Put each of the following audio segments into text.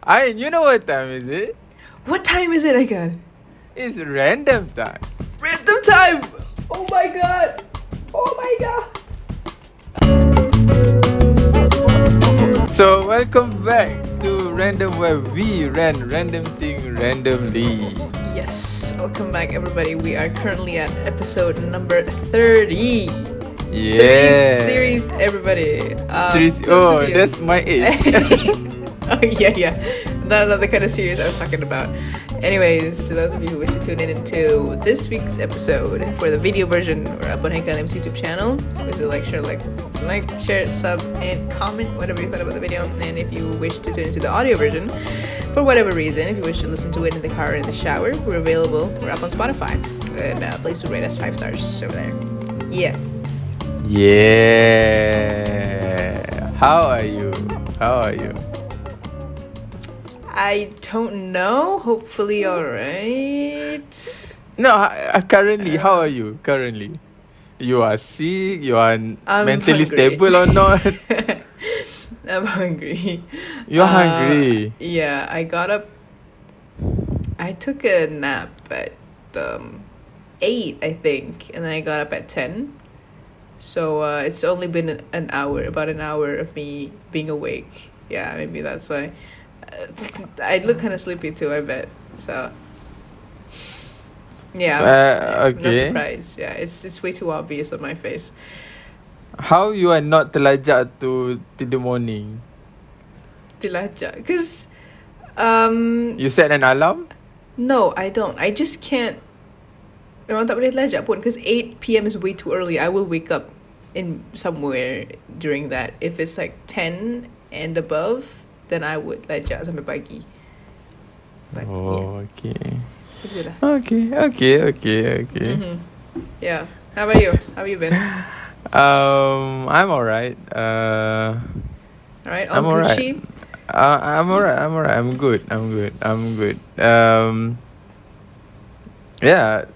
You know what time is it? What time is it again? It's random time. Random time! Oh my god! Oh my god! So welcome back to Random, where we random thing randomly. Yes, welcome back everybody. We are currently at episode number 30. Yeah. 30 series, everybody. That's my age. Oh, yeah. Not the kind of series I was talking about. Anyways, to those of you who wish to tune in into this week's episode for the video version, we're up on Hank Alim's YouTube channel. Please do like, share, sub, and comment whatever you thought about the video. And if you wish to tune into the audio version, for whatever reason, if you wish to listen to it in the car or in the shower, we're available. We're up on Spotify. And please do rate us 5 stars over there. Yeah. Yeah. How are you? I don't know. Hopefully, alright. No, currently, how are you? Currently, you are sick. You are mentally hungry. stable or not? I'm hungry. You're hungry. Yeah, I got up. I took a nap at 8, I think, and then I got up at 10. So it's only been about an hour of me being awake. Yeah, maybe that's why. I look kind of sleepy too, I bet. So yeah, Okay. no surprise. Yeah, it's way too obvious on my face. How you are not terlajak to the morning? Tilajak, because You set an alarm? no, I don't. I just can't. Memang tak boleh terlajak pun, because 8 p.m. is way too early. I will wake up in somewhere during that. If it's like 10 and above, then I would lajak sampai pagi. But Okay. Gitu dah. Okay. Mm-hmm. Yeah. How about you? How have you been? I'm alright. Alright, I'm all alright. Gucci? I'm alright. I'm good. Yeah.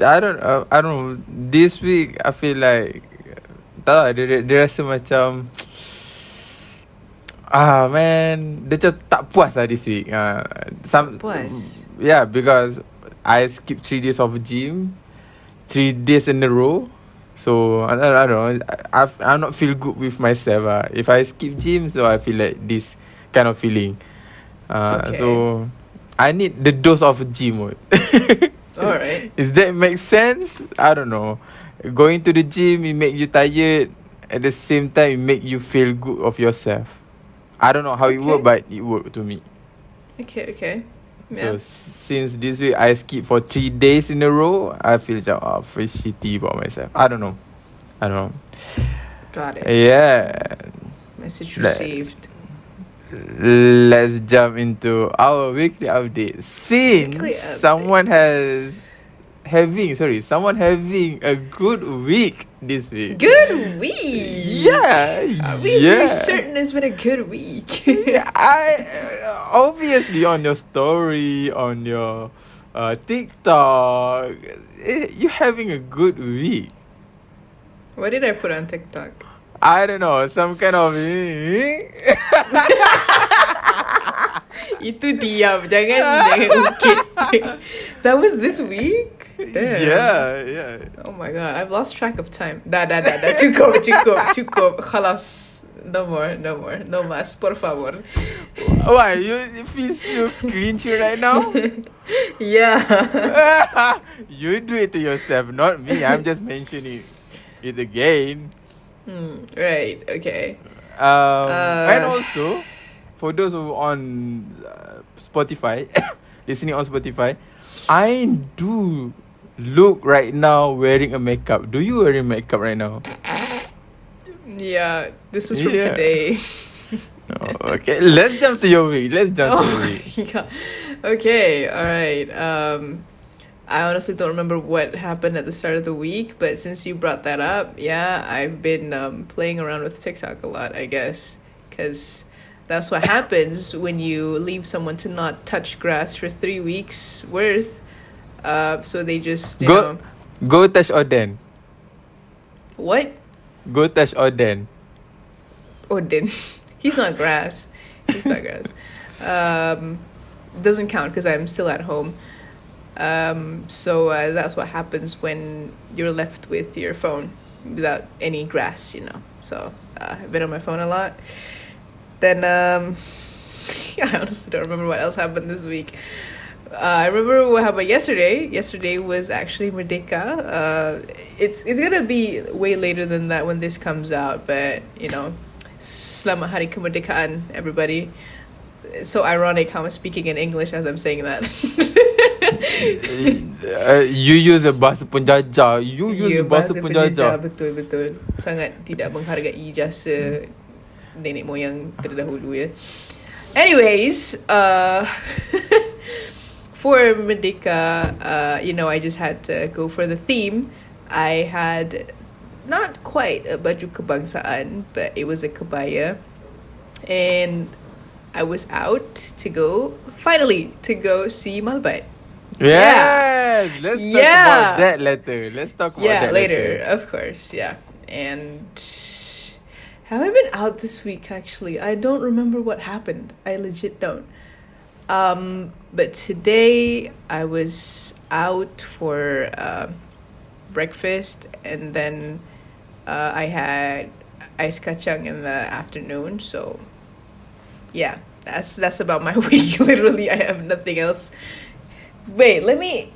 I don't know. This week I feel like tak tahu, dia rasa macam man, dia macam tak puas lah this week. Puas? Yeah, because I skipped 3 days of gym, 3 days in a row. So I don't know. I'm not feel good with myself. If I skip gym, so I feel like this kind of feeling. Okay. So I need the dose of gym. Alright. Does that make sense? I don't know. Going to the gym, it make you tired. At the same time, it make you feel good of yourself. I don't know how it work, but it worked to me. Okay. So Yeah. since this week I skip for 3 days in a row, I feel feel shitty about myself. I don't know. Got it. Yeah. Message received. Let's jump into our weekly update. Since Weekly updates. someone having a good week this week. Good week! Yeah. Are we very certain it's been a good week? I obviously on your story, on your TikTok, you having a good week. What did I put on TikTok? I don't know, some kind of Itu diam, jangan ungkit. That was this week? Damn. Yeah. Oh my god, I've lost track of time. Dah. Cukup. Khalas. No more. No más, por favor. Why? You feel so cringy right now? Yeah. You do it to yourself, not me. I'm just mentioning it again. Right, okay. And also, for those who on Spotify, listening on Spotify, I do look right now wearing a makeup. Do you wearing makeup right now? Yeah, this was from Yeah. today. Okay, let's jump to your week. Oh my god. Okay, alright. I honestly don't remember what happened at the start of the week, but since you brought that up, yeah, I've been playing around with TikTok a lot, I guess, because that's what happens when you leave someone to not touch grass for 3 weeks worth. So they just Go touch Odin. What? Go touch Odin. Odin. He's not grass. Doesn't count because I'm still at home. So that's what happens when you're left with your phone without any grass, So I've been on my phone a lot. Then I honestly don't remember what else happened this week. I remember what happened yesterday. Yesterday was actually Merdeka. It's gonna be way later than that when this comes out, but Selamat Hari Kemerdekaan, everybody. It's so ironic how I'm speaking in English as I'm saying that. You use a bahasa penjajah. You use bahasa penjajah. Betul. Sangat tidak menghargai jasa nenek moyang terdahulu ya. Anyways, for Merdeka, I just had to go for the theme. I had not quite a baju kebangsaan, but it was a kebaya. And I was out to go see Malbatt. Yes, let's talk about that later. Later, of course, yeah. And have I been out this week, actually? I don't remember what happened. I legit don't. But today I was out for breakfast, and then I had ice kacang in the afternoon, so yeah, that's about my week. Literally, I have nothing else. Wait,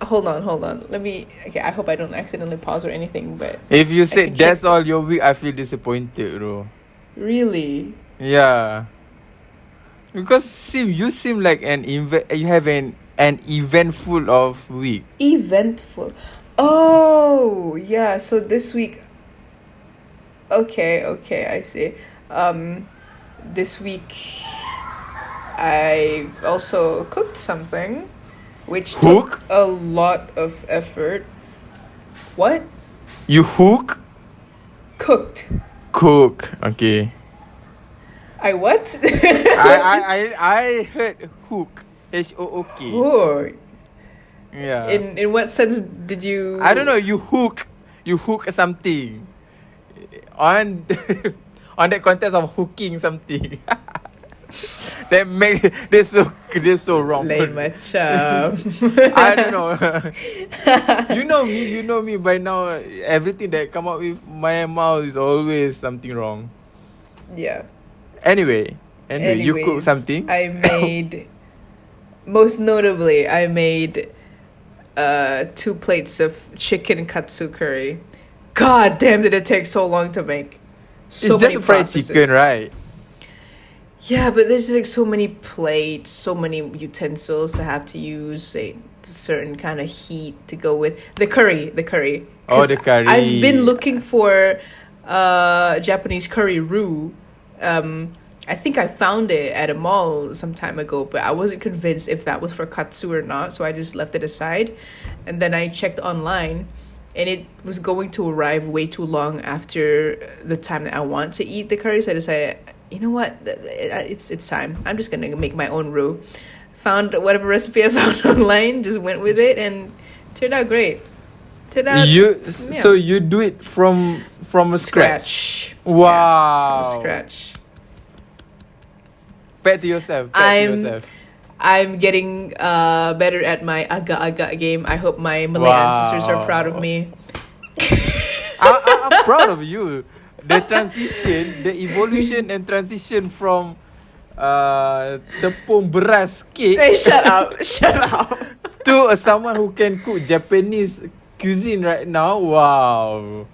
hold on. Okay, I hope I don't accidentally pause or anything, but if you said that's all your week, I feel disappointed, bro. Really? Yeah. Because you seem like you have an eventful of week. Eventful. Oh, yeah, so this week. Okay, I see. This week I also cooked something which took a lot of effort. What? You hook? Cooked. Cook. Okay. I what? I heard hook. HOOK. Oh. Yeah. In what sense did you? I don't know. You hook something on on that context of hooking something. That makes this so wrong. Lain macam. I don't know. You know me by now. Everything that come out with my mouth is always something wrong. Yeah. Anyway, you cook something. I made, most notably, 2 plates of chicken katsu curry. God damn, did it take so long to make? So it's many just fried processes. chicken, right? Yeah, but there's like so many plates, so many utensils to have to use, a certain kind of heat to go with the curry. Oh, the curry. I've been looking for Japanese curry roux. I think I found it at a mall some time ago, but I wasn't convinced if that was for katsu or not, so I just left it aside. And then I checked online, and it was going to arrive way too long after the time that I want to eat the curry, so I decided, you know what, it's time. I'm just gonna make my own roux. Found whatever recipe I found online, just went with it, and turned out great. So you do it from scratch. Wow. Yeah, from scratch. Pat to yourself. I'm getting better at my aga-aga game. I hope my Malay ancestors are proud of me. I'm proud of you. The transition, the evolution and transition from tepung beras cake. Hey, shut up. To someone who can cook Japanese cuisine right now. Wow.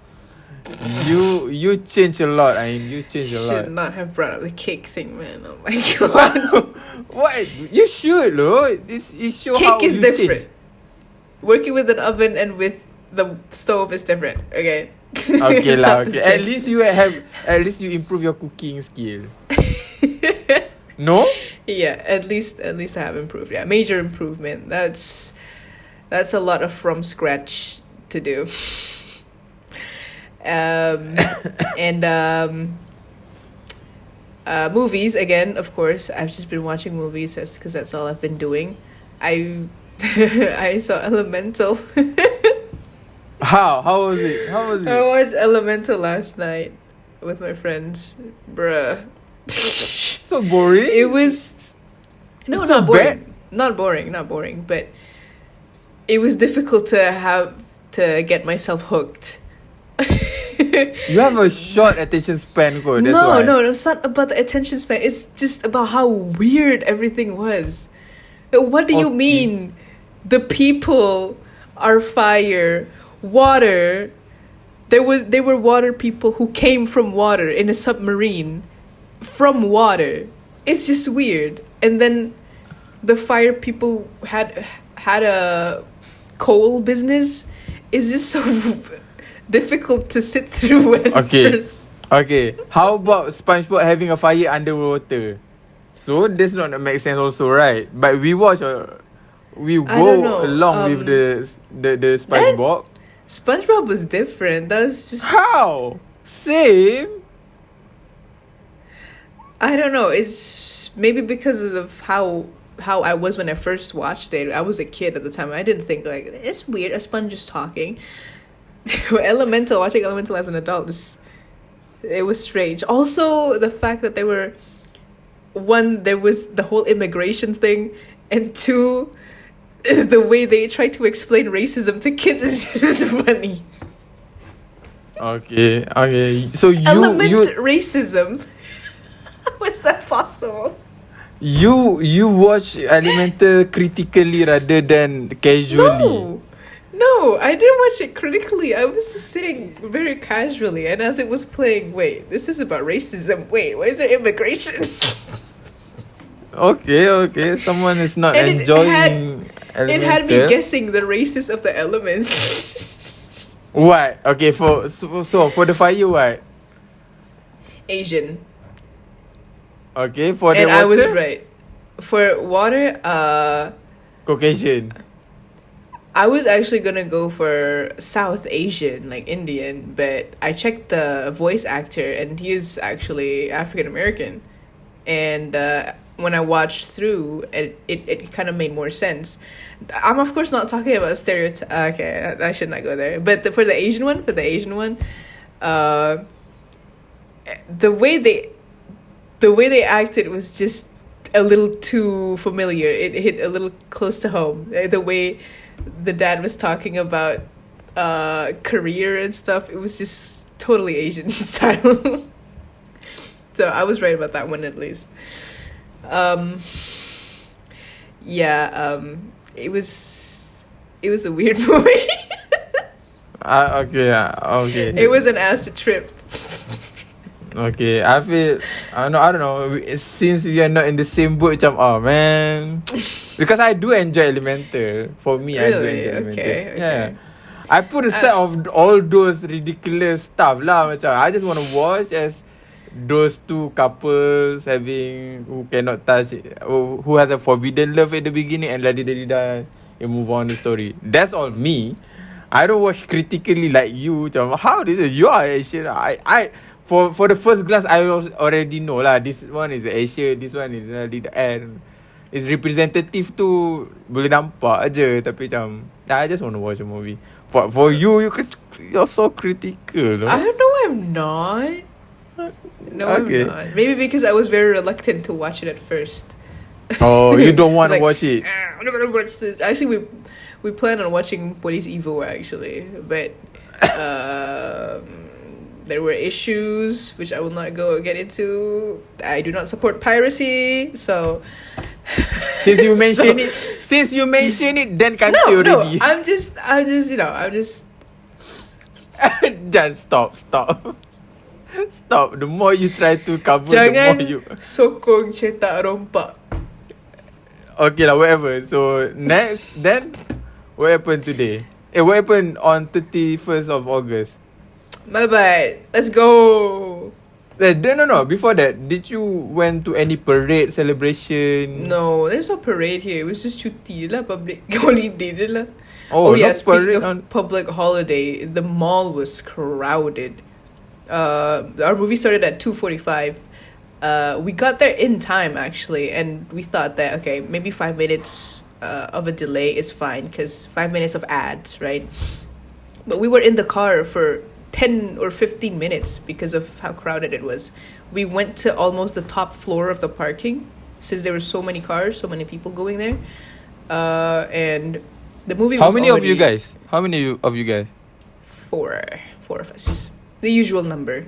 You change a lot. You change a lot. Should not have brought up the cake thing, man. Oh my god. What? You should, though. It shows how cake is you different. change. Working with an oven and with the stove is different. Okay. Okay lah. Okay. At least you improve your cooking skill. No? Yeah. At least I have improved. Yeah. Major improvement. That's a lot of from scratch to do. Movies again, of course. I've just been watching movies because that's all I've been doing. I saw Elemental. How was it? I watched Elemental last night with my friends. Bruh. So boring. It was No, It's not so boring. bad. Not boring, but it was difficult to get myself hooked. You have a short attention span, kot. That's No, why. no, it's not about the attention span. It's just about how weird everything was. What do you Okay. mean? The people are fire, water. They were water people who came from water in a submarine, from water. It's just weird. And then the fire people had a coal business. It's just so difficult to sit through at Okay. first. Okay. How about SpongeBob having a fire underwater? So this not make sense also, right? But we watch we I don't go know. along with the SpongeBob. SpongeBob was different. That was just How? Same? I don't know. It's maybe because of how I was when I first watched it. I was a kid at the time. I didn't think like it's weird. A sponge is talking. Elemental, watching Elemental as an adult, it was strange. Also, the fact that there was the whole immigration thing, and two, the way they tried to explain racism to kids is just funny. Okay. Okay. So Element racism. How is that possible? you watch Elemental critically rather than casually. No, I didn't watch it critically. I was just sitting very casually, and as it was playing, wait, this is about racism. Wait, why is there immigration? Okay, okay. Someone is not And enjoying it had me Elemental. guessing the races of the elements. What? Okay, so for the fire, what? Asian. Okay, for the And water, I was right. For water, Caucasian. I was actually gonna go for South Asian, like Indian, but I checked the voice actor, and he is actually African American. And when I watched through, it kind of made more sense. I'm of course not talking about stereotype. Okay, I should not go there. But for the Asian one, uh, the way they acted was just a little too familiar. It hit a little close to home. The way the dad was talking about career and stuff, it was just totally Asian style. So I was right about that one at least. Yeah, it was a weird movie. Okay, okay. It was an acid trip. Okay, I don't know. Since we are not in the same boat, macam, oh man. Because I do enjoy Elemental. For me, I do Really? enjoy Elemental. Okay. Yeah. I put aside of all those ridiculous stuff lah. Macam, I just want to watch as those two couples who cannot touch, who has a forbidden love at the beginning and and move on the story. That's all me. I don't watch critically like you. Macam, how this is you are Asian. For the first glance, I already know lah. This one is Asia. This one is the end. It's representative tu boleh nampak aje. Tapi macam I just want to watch a movie. For you're so critical. No? I don't know. I'm not. No, Okay. I'm not. Maybe because I was very reluctant to watch it at first. Oh, you don't want to Like, watch it. I'm not gonna watch this. Actually, we plan on watching What Is Evil actually, but there were issues which I will not get into. I do not support piracy, so Since you mention it, then can't you already. I'm just Just stop. The more you try to cover, jangan the more you. sokong cetak rompak. Okay lah, whatever. So next, then what happened today? What happened on 31st of August? Malbatt, let's go. No. Before that, did you went to any parade celebration? No, there's no parade here. It was just cuti lah, public holiday je lah. Oh, Yeah, no speaking parade of public holiday, the mall was crowded. Our movie started at 2:45. We got there in time actually, and we thought that okay, maybe 5 minutes of a delay is fine because 5 minutes of ads, right? But we were in the car for 10 or 15 minutes because of how crowded it was. We went to almost the top floor of the parking since there were so many cars, so many people going there. And the movie How was many of already you guys? How many of you guys? four of us, the usual number,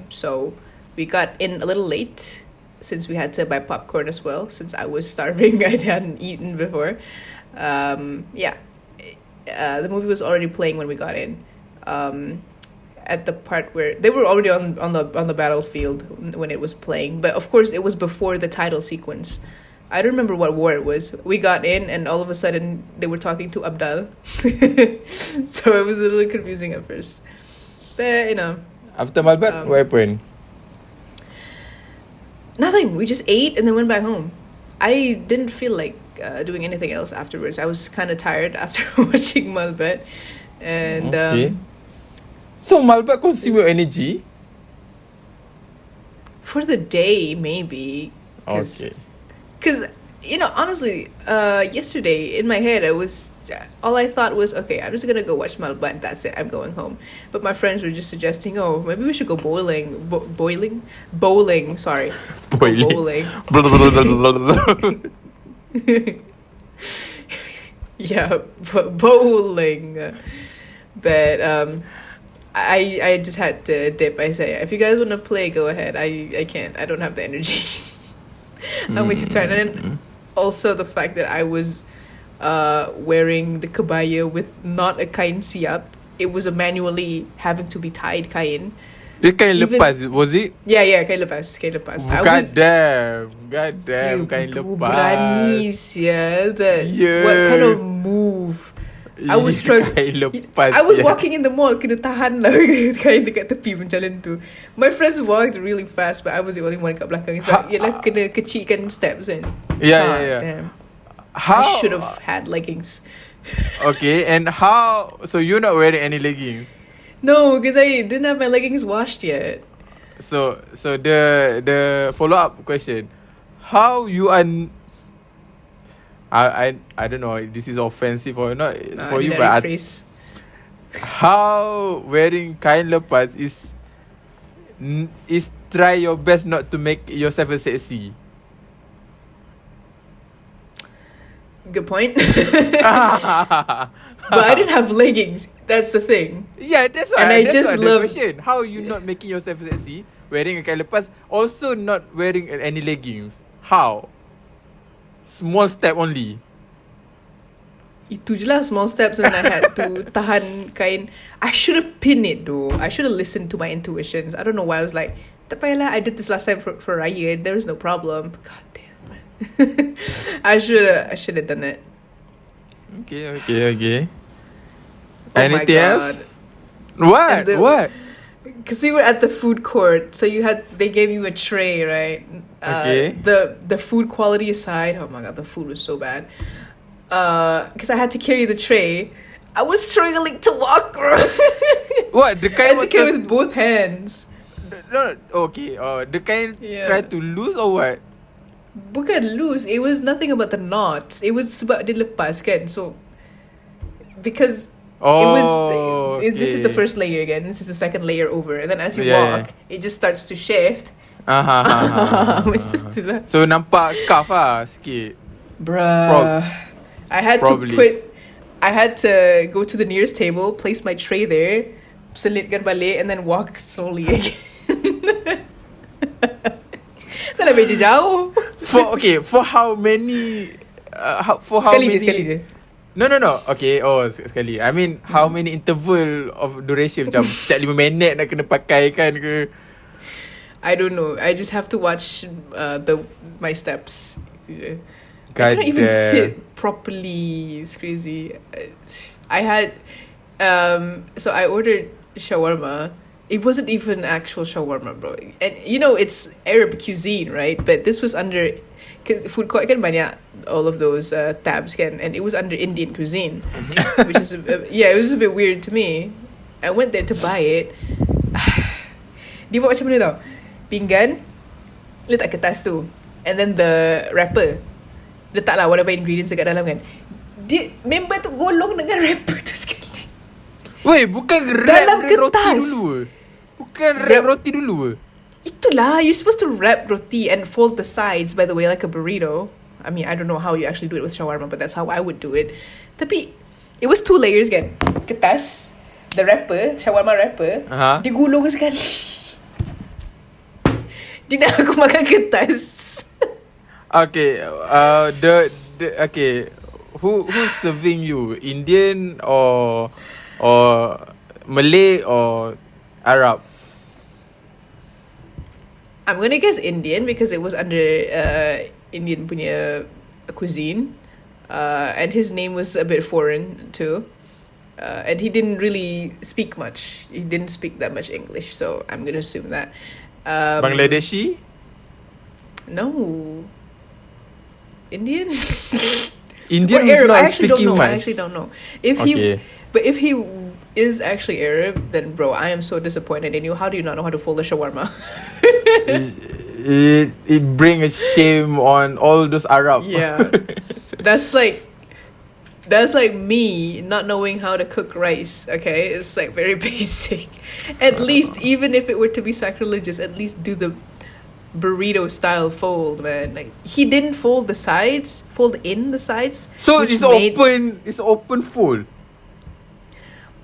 so we got in a little late since we had to buy popcorn as well, since I was starving. I hadn't eaten before. The movie was already playing when we got in, at the part where they were already on the battlefield when it was playing, but of course it was before the title sequence. I don't remember what war it was. We got in and all of a sudden they were talking to Abdal. So it was a little confusing at first. But, After Malbatt, what happened? nothing. We just ate and then went back home. I didn't feel like doing anything else afterwards. I was kind of tired after watching Malbatt. And, Okay. So Malbatt consume your energy? for the day, maybe. Okay. Because, honestly, yesterday in my head, all I thought was, okay, I'm just going to go watch Malbatt. That's it. I'm going home. But my friends were just suggesting, oh, maybe we should go bowling. Bowling, sorry. Boiling. Bowling. Yeah, bowling. But I just had to dip. I say, if you guys want to play, go ahead. I can't. I don't have the energy. I'm way too tired. And then also the fact that I was wearing the kabaya with not a kain siap. It was a manually having to be tied kain. It kain lepas, was it? Yeah, kain lepas. God damn, kain lepas. Berani sia. Yeah. What kind of move? I was struggling. Kain lepas. I was walking in the mall, kena tahan lah kain dekat tepi jalan tu. My friends walked really fast, but I was the only one kat belakang. So yelah, kena kecilkan steps and Yeah. Damn. How? I should have had leggings. Okay, and how? So you're not wearing any leggings? No, because I didn't have my leggings washed yet. So the follow up question, how you are? I don't know if this is offensive or not for you, but how wearing kain lepas is try your best not to make yourself a sexy. Good point. But I didn't have leggings. That's the thing. Yeah, that's why. And I that's just why love the question. How you not making yourself sexy wearing a kain lepas, also not wearing any leggings? How? Small step only. Itu je lah, small steps, and I had to tahan kain. I should have pinned it though. I should have listened to my intuitions. I don't know why I was like, tak payahlah, I did this last time for Raya. There was no problem. God damn, man. I should have done it. Okay. Oh Anything my else? God. What? Because we were at the food court, so they gave you a tray, right? Okay. The food quality aside, oh my god, the food was so bad. Because I had to carry the tray, I was struggling to walk. What? The I kind had to carry with both hands. No, okay. The kind Yeah. try to lose or what? Bukan loose. It was nothing about the knots. It was sebab dia lepas kan. So because this is the first layer again. This is the second layer over, and then as you walk, it just starts to shift. So nampak cuff sikit. Bruh. I had to go to the nearest table, place my tray there, selitkan balik, and then walk slowly again. Dah lah meja jauh. For how many? Sekali je. No. Okay, sekali. I mean, how many interval of duration? Macam setiap 5 minit nak kena pakai kan ke? I don't know. I just have to watch my steps. I cannot even sit properly. It's crazy. I had so I ordered shawarma. It wasn't even actual shawarma, bro. And it's Arab cuisine, right? But this was under, because food court kan banyak all of those tabs kan, and it was under Indian cuisine, which is it was a bit weird to me. I went there to buy it. Dia buat macam mana tau? Pinggan, letak kertas tu, and then the wrapper letaklah whatever ingredients dekat dalam kan. Dia member tu golong dengan wrapper tu sekali. Weh, bukan dalam wrap roti kertas dulu ke? Bukan wrap roti dulu ke? Itulah, you're supposed to wrap roti and fold the sides, by the way, like a burrito. I mean, I don't know how you actually do it with shawarma, but that's how I would do it. Tapi, it was 2 layers kan. Kertas, the wrapper, shawarma wrapper, digulung sekali. Dia nak aku makan kertas. Okay, okay, who's serving you? Indian or Malay or Arab? I'm gonna guess Indian because it was under Indian punya cuisine, and his name was a bit foreign too, and he didn't really speak much. He didn't speak that much English, so I'm gonna assume that. Bangladeshi? No. Indian? Indian or is Arab. not I actually don't speaking know. much. I actually don't know. If Okay. if he is actually Arab, then bro, I am so disappointed in you. How do you not know how to fold a shawarma? it bring a shame on all those Arab. Yeah. That's like me not knowing how to cook rice, okay? It's like very basic. At least, even if it were to be sacrilegious, at least do the burrito style fold, man. Like, he didn't fold in the sides. So which it's made- open full.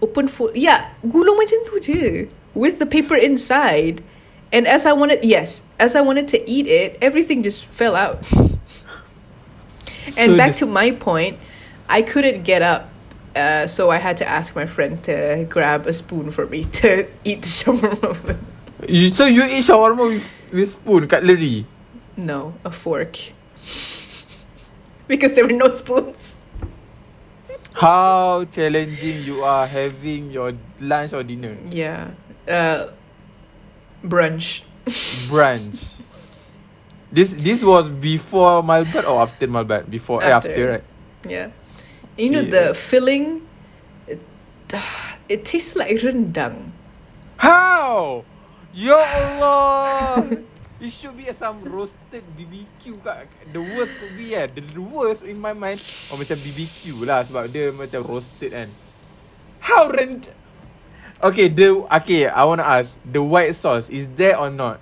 Open fold. Yeah, gulung macam tu je. With the paper inside. And as I wanted to eat it, everything just fell out. And So back to my point, I couldn't get up, so I had to ask my friend to grab a spoon for me to eat the shawarma. So you eat shawarma with spoon, cutlery? No, a fork. Because there were no spoons. How challenging you are having your lunch or dinner? Yeah. Brunch. Brunch. This was before Malbatt or after Malbatt? Before, after, right? Yeah. You know, Yeah. the filling, it tastes like rendang. How? Ya Allah! It should be some roasted BBQ kat. The worst could be the worst in my mind macam BBQ lah sebab dia macam roasted kan. How Okay, I want to ask, the white sauce is there or not?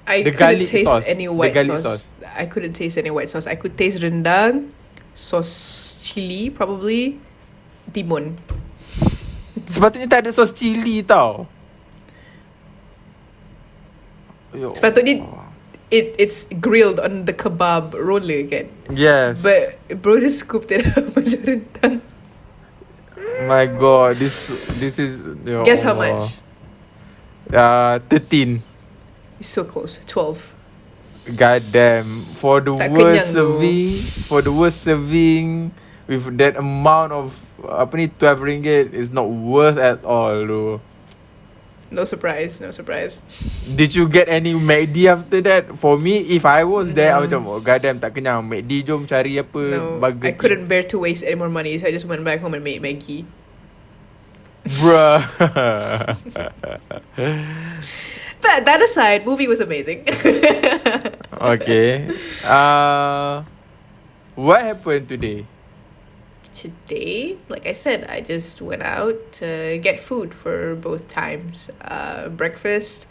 I The couldn't garlic taste sauce. any The white garlic sauce. I couldn't taste any white sauce. I could taste rendang, sauce chili, probably timun. Sepatutnya tak ada sos cili tau. Ya Sepatutnya Allah. it's grilled on the kebab roller again. Yes. But bro just scooped it up macam rendang. My God, this is. Ya Guess how Allah. much? 13. You're so close. 12. God damn. For the Tak worst kenyang tu. serving with that amount of 12 ringgit is not worth at all though. No surprise. Did you get any McD after that? For me, if I was there, I macam, oh god damn, tak kenyang. McD jom cari apa, No, Burger I King. couldn't bear to waste any more money, so I just went back home and made Maggie. Bruh. But that aside, movie was amazing. Okay. What happened today? Today, like I said, I just went out to get food for both times. Breakfast,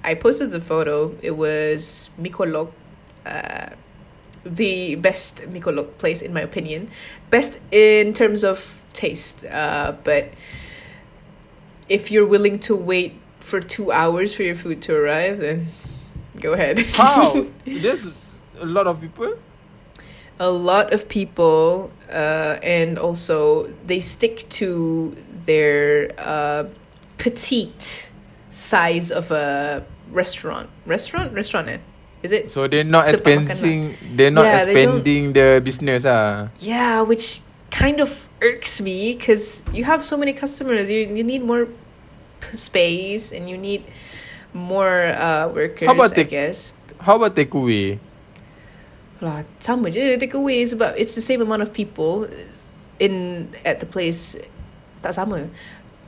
I posted the photo. It was Mikolok, the best Mikolok place in my opinion. Best in terms of taste. But if you're willing to wait for 2 hours for your food to arrive, then go ahead. How? There's a lot of people? A lot of people, and also they stick to their petite size of a restaurant. Restaurant, eh? Is it? So they're not Tempat makan Yeah, they don't- expanding the business Yeah, which kind of irks me because you have so many customers. You need more space and you need more workers, How about I guess. How about takeaway? Lah, sama je takeaway sebab it's the same amount of people at the place. Tak sama.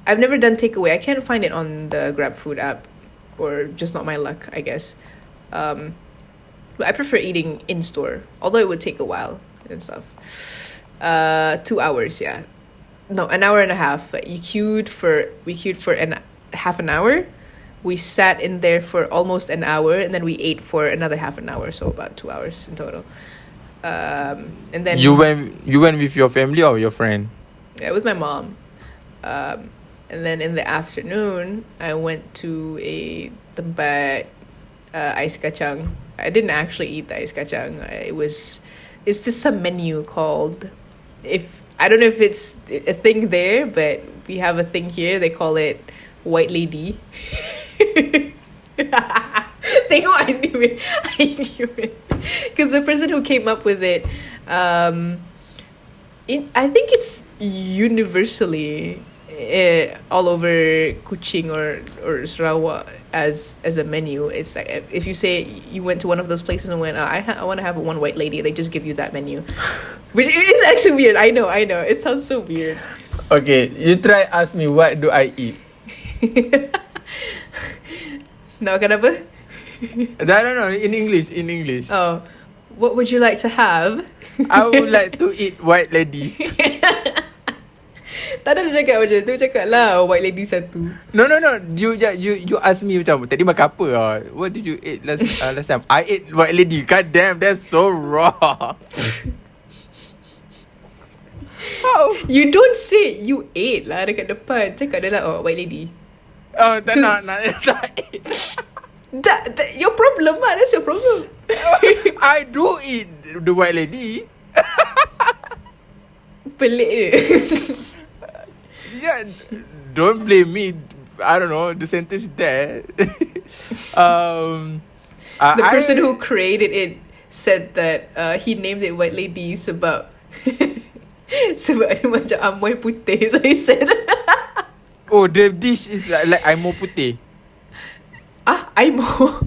I've never done takeaway. I can't find it on the GrabFood app, or just not my luck, I guess. But I prefer eating in store, although it would take a while and stuff. 2 hours, yeah. No, an hour and a half. We queued for half an hour, We sat in there for almost an hour, and then we ate for another half an hour, so about 2 hours in total. And then You went with your family or your friend? yeah, with my mom. And then in the afternoon, I went to a tempat ais kacang. I didn't actually eat the ais kacang. It's just some menu called, if I don't know if it's a thing there, but we have a thing here. They call it White Lady. Tengok, I knew it. Because the person who came up with it, I think it's universally all over Kuching or Sarawak as a menu. It's like if you say you went to one of those places and went, I want to have one white lady, they just give you that menu, which is actually weird. I know. It sounds so weird. Okay, you try ask me what do I eat. Nak makan apa? No, in English. Oh, what would you like to have? I would like to eat white lady. Tak ada dia cakap macam tu. Cakap lah white lady satu. No. You ask me macam tadi makan apa? What did you eat last time? I ate white lady. God damn, that's so wrong. How? You don't say you ate lah dekat depan. Cakap dia lah, oh, white lady. Oh, tak Tu- nak eat. That your problem lah. That's your problem. I do eat the white lady. Pelik dia. Yeah, don't blame me. I don't know. The sentence is there. The person who created it said that he named it white lady sebab sebab dia macam amoy putih. So he said Oh, the dish is like amoy putih. Aimo.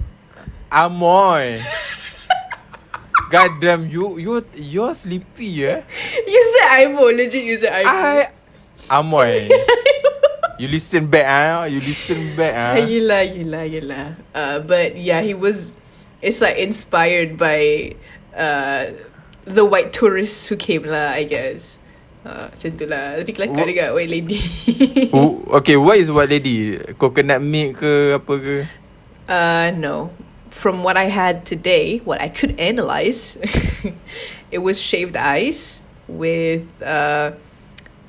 Amoy. God damn, you're sleepy, yeah? You said Aimo. Legit, you said Aimo. Amoy. You listen back, You listen back, Yelah. But yeah, it's like inspired by the white tourists who came lah, I guess. Macam tu lah. Tapi kelakar juga white lady. Oh, okay, what is white lady? Coconut milk ke apa ke? No. From what I had today, what I could analyze, it was shaved ice with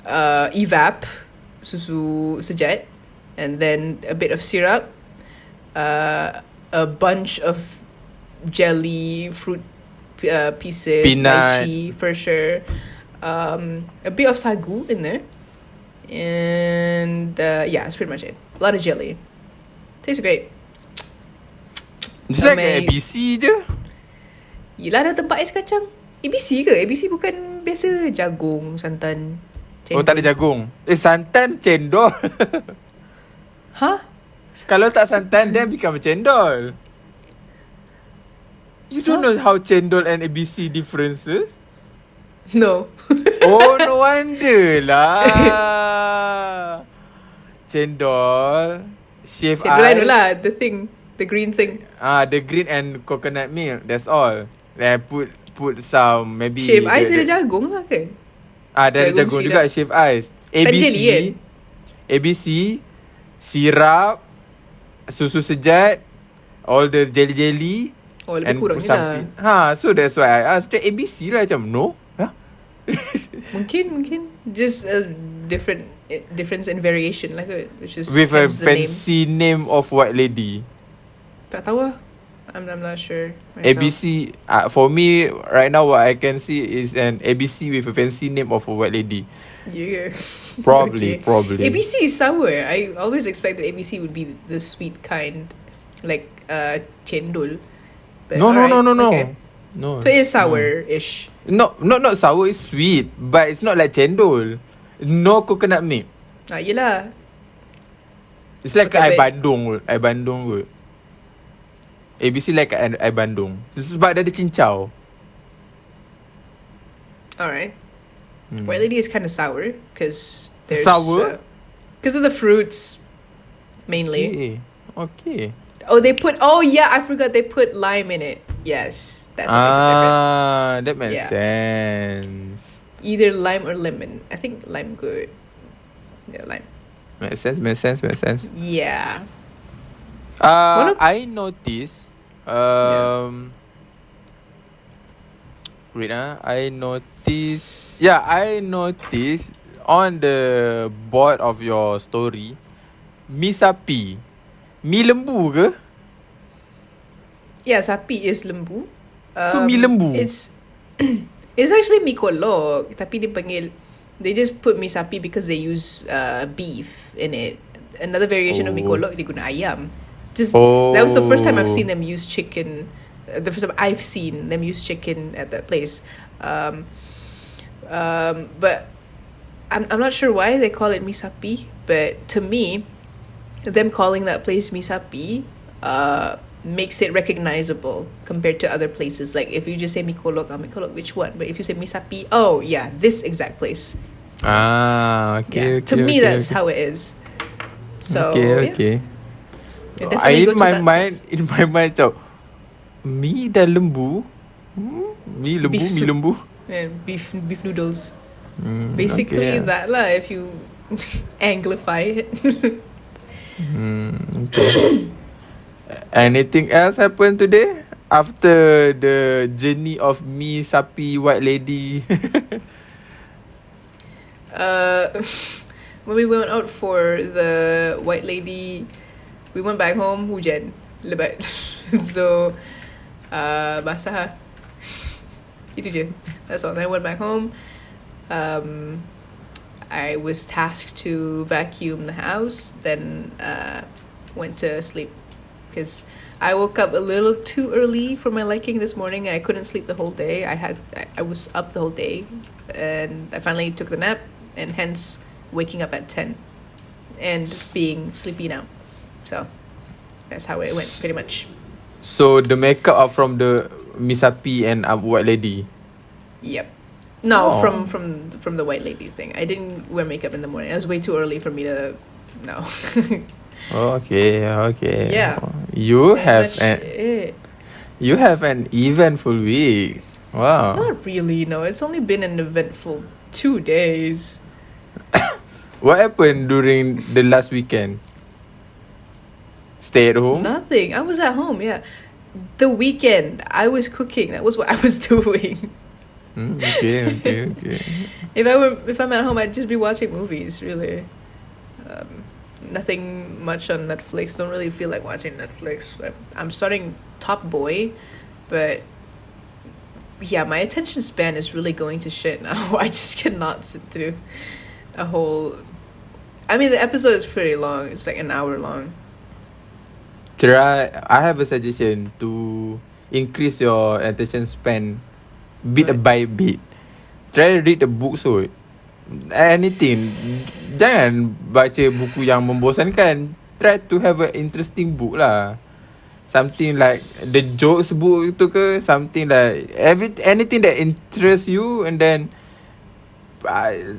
evap, susu sejat, and then a bit of syrup, a bunch of jelly, fruit pieces, Peanut. lychee for sure, a bit of sagu in there, and yeah, that's pretty much it. A lot of jelly. Tastes great. It's like Amazing. ABC je. Yelah, ada tempat ais kacang. ABC ke? ABC bukan biasa jagung, santan, Oh, tak ada jagung. Santan cendol. Huh? Kalau tak santan, then become cendol. You don't know how cendol and ABC differences? No. Oh, no wonder lah. Cendol, shave Cendol I know ice. lah, the green thing. The green and coconut milk. That's all. Then put some maybe. Shave ice ada jagung lah kan? Ada jagung jagung juga, shave ice. ABC, jelly kan? ABC, sirap, susu sejat, all the jelly. Oh, lebih kurang je lah. So that's why I asked. ABC lah macam no. Mungkin just a difference in variation lah kot, which is With a hence the name. fancy name of white lady. Tak tahu lah. I'm not sure myself. ABC, for me right now what I can see is an ABC with a fancy name of a white lady. Yeah. Probably. ABC is sour. I always expected ABC would be the sweet kind, like cendol. But No. okay. No. So it is sour-ish. No, not sour. It's sweet, but it's not like cendol. No coconut milk. Yelah. It's like Okay, air bandung kot. ABC like air bandung. Sebab dia ada cincau. Alright. White lady is kind of sour because there's Sour? because of the fruits mainly. Okay. Oh, I forgot they put lime in it. Yes, that's what makes it different. That makes Yeah. sense. Either lime or lemon. I think lime good. Yeah, lime. Makes sense. Yeah. I noticed. Yeah. Wait, I noticed. Yeah, I noticed on the board of your story, mi sapi. Mi lembu ke? Yeah, sapi is lembu. So mi lembu. It's it's actually mie kolok, tapi dia panggil, they just put mie sapi because they use beef in it. Another variation of mie Oh. kolok, they guna ayam. Just that was the first time I've Oh. seen them use chicken. The first time I've seen them use chicken at that place. But I'm not sure why they call it misapi, but to me, them calling that place misapi makes it recognizable compared to other places. Like if you just say mikolok, mikolok, which one? But if you say misapi, oh yeah, this exact place. Okay, Yeah, to me that's how it is. So okay. yeah, definitely go In to my that mind, place. in my mind, macam mi dan lembu. Mi lembu, Beef mi soup. lembu. And beef noodles. Mm, Basically okay. that lah if you anglify it. Okay. Anything else happened today after the journey of me sapi white lady? uh when we went out for the white lady, we went back home, hujan lebat. So basah. Itu je. That's all. Then I went back home. I was tasked to vacuum the house, then went to sleep because I woke up a little too early for my liking this morning and I couldn't sleep the whole day. I was up the whole day and I finally took the nap, and hence waking up at 10 and being sleepy now. So that's how it went pretty much. So the makeup are from the Misapi and white lady. Yep. No, Oh. from the white lady thing. I didn't wear makeup in the morning. It was way too early for me to. No. Okay. Yeah. You Pretty have much it. an eventful week. Wow. Not really. No, it's only been an eventful 2 days. What happened during the last weekend? Stay at home? Nothing. I was at home. Yeah. The weekend, I was cooking. That was what I was doing. Okay. If I'm at home, I'd just be watching movies. Really. Nothing much on Netflix. Don't really feel like watching Netflix. I'm starting Top Boy, but yeah, my attention span is really going to shit now. I just cannot sit through a whole. I mean, the episode is pretty long. It's like an hour long. Try. I have a suggestion to increase your attention span bit What? by bit. Try read a book so anything. Jangan baca buku yang membosankan. Try to have an interesting book lah. Something like the jokes book tu ke, something like anything that interests you, and then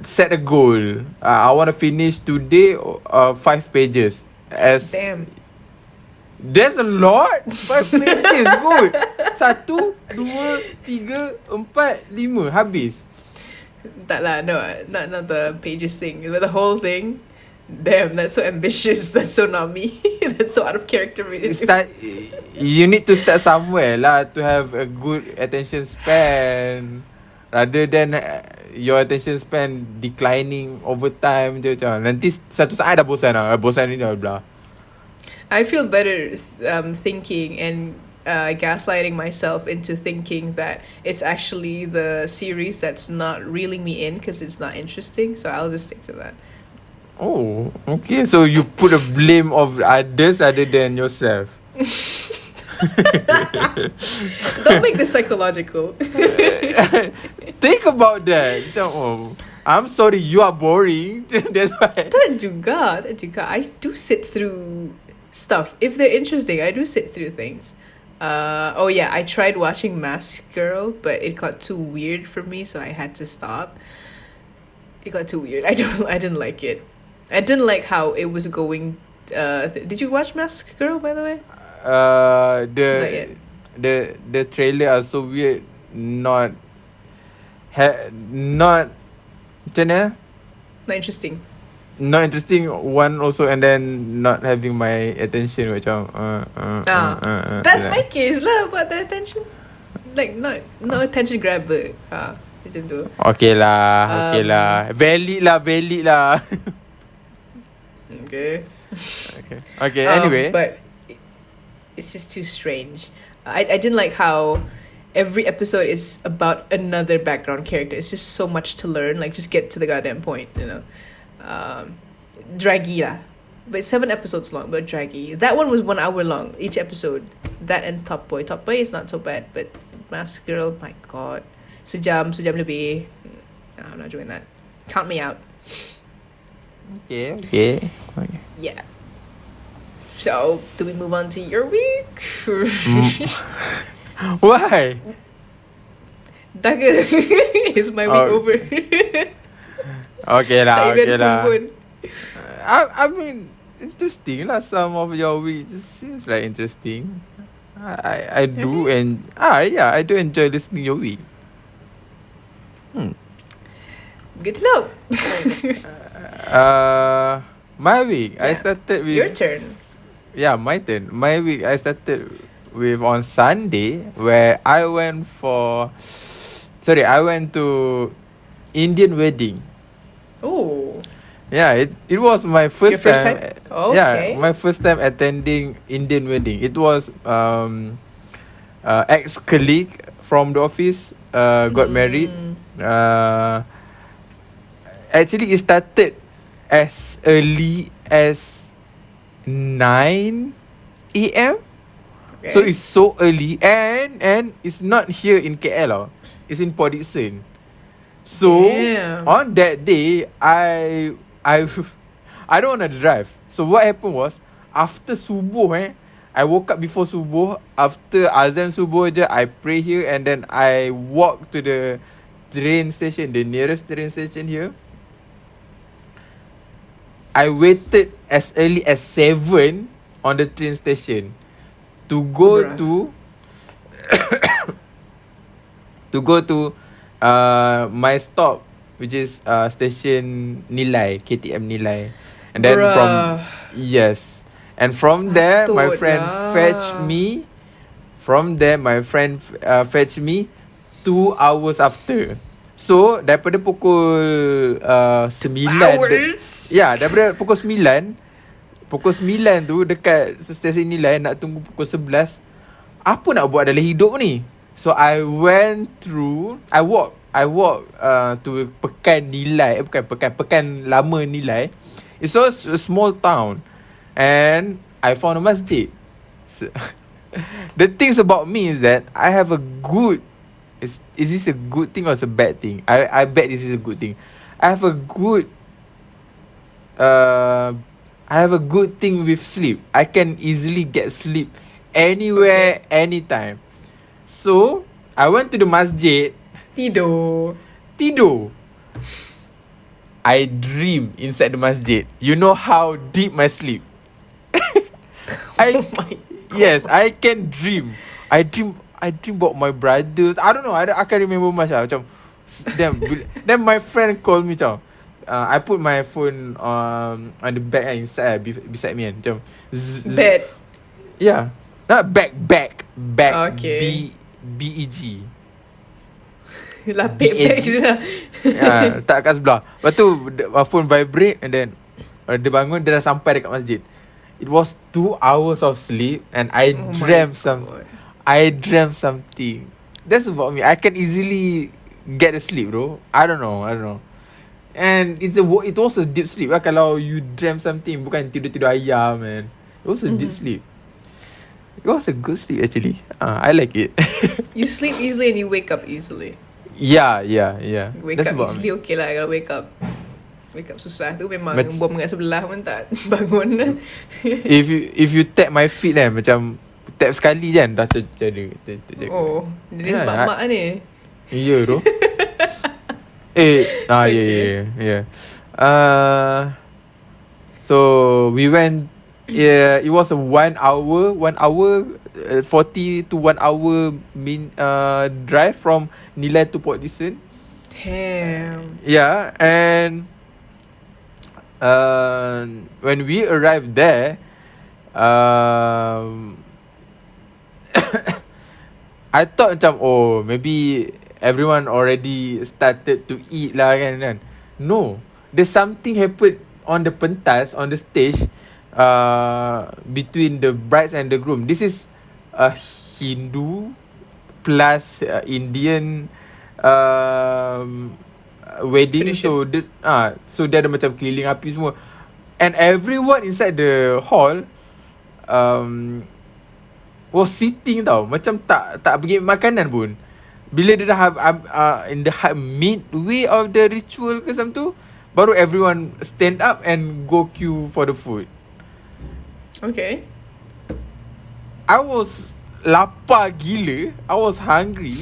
set a goal. I want to finish today 5 pages. Damn. There's a lot. 5 pages good. 1, 2, 3, 4, 5 habis. That lah, no, not the pages thing, but the whole thing. Damn, that's so ambitious. That's so not me. That's so out of character. You need to start somewhere lah to have a good attention span, rather than your attention span declining over time je macam nanti satu saat dah bosan ni dah blah. I feel better thinking and gaslighting myself into thinking that it's actually the series that's not reeling me in because it's not interesting. So I'll just stick to that. Oh, okay. So you put a blame of others other than yourself. Don't make this psychological. Think about that. Macam, oh, I'm sorry, you are boring. That's why. Tak juga. I do sit through stuff. If they're interesting, I do sit through things. Oh yeah, I tried watching Mask Girl, but it got too weird for me, so I had to stop. It got too weird. I didn't like it. I didn't like how it was going. Did you watch Mask Girl, by the way? Not yet. The trailer are so weird. Not macam mana? Not interesting. not interesting one also, and then not having my attention macam That's my case lah about the attention. Like not attention grabber. Macam tu. Okay lah. Valid lah. Okay. Okay, anyway. But it's just too strange. I didn't like how every episode is about another background character. It's just so much to learn. Like, just get to the goddamn point, you know. Draggy lah. But 7 episodes long, but draggy. That one was 1 hour long, each episode. That and Top Boy. Top Boy is not so bad, but Mask Girl, my god. Sejam lebih. No, I'm not doing that. Count me out. Okay. Yeah. So, do we move on to your week? Why? Daga. Is my week over? Okay lah. Pun. I mean, interesting lah. Some of your week just seems like interesting. I do and I do enjoy listening your week. Good to know. My week, I Yeah. started with Your turn. Yeah, my turn. My week, I started with on Sunday, where I went to Indian wedding. Oh. Yeah, it was my first Your first time. time? Oh, Yeah, okay. my first time attending Indian wedding. It was ex-colleague from the office got married. Actually, it started as early as 9 a.m. Okay. So it's so early, and it's not here in KL. It's in Port Dickson. So Damn. on that day, I don't want to drive. So what happened was, after subuh I woke up before subuh. After azan subuh je, I pray here, and then I walk to the train station, the nearest train station here. I waited as early as 7 on the train station to go Bruh. to my stop, which is station Nilai, KTM Nilai. And then from there my friend fetched me. From there my friend fetched me 2 hours after. So daripada pukul 9 daripada pukul 9 tu dekat stesen Nilai, nak tunggu pukul 11. Apa nak buat dalam hidup ni? So I walk to Pekan Nilai. Pekan Lama Nilai. It's also a small town, and I found a masjid. So, the things about me is that I have a good. Is this a good thing or is a bad thing? I bet this is a good thing. I have a good thing with sleep. I can easily get sleep anywhere, anytime. So I went to the masjid. Tidur. I dream inside the masjid. You know how deep my sleep. Oh my God. Yes, I can dream. I dream about my brothers. I don't know. I can't remember much lah. Macam then my friend called me macam. I put my phone on the bag inside beside me kan. Macam Bed. Yeah. Not bag. Okay. BEG. Lapik bag je lah. Tak kat sebelah. Lepas tu phone vibrate, and then dia bangun, dia dah sampai dekat masjid. It was 2 hours of sleep, and I dreamt something. That's about me. I can easily get a sleep, bro. I don't know. And it was a deep sleep lah. Kalau you dream something, bukan tidur ayam, man. It was a deep sleep. It was a good sleep actually. I like it. You sleep easily and you wake up easily. Yeah. Wake That's up about easily me. okay lah. Kalau wake up susah tu memang But- bom kat sebelah pun tak bangun. If you tap my feet kan, macam tap sekali kan, dah terjaga. Oh, dia Yeah, sebab mak ni. Ya tu. Yeah. So we went. Yeah, it was a 1 hour, 40 to 1 hour drive from Nilai to Port Dickson. Damn. Yeah, and when we arrived there, um, I thought macam, oh, maybe everyone already started to eat lah kan. No, there's something happened on the pentas, on the stage, between the brides and the groom. This is a Hindu plus Indian wedding. Tradition. So dia ada macam keliling api semua, and everyone inside the hall was sitting tau, macam tak pergi makanan pun. Bila dia dah in the midway of the ritual ke something tu, baru everyone stand up and go queue for the food. Okay. I was lapar gila. I was hungry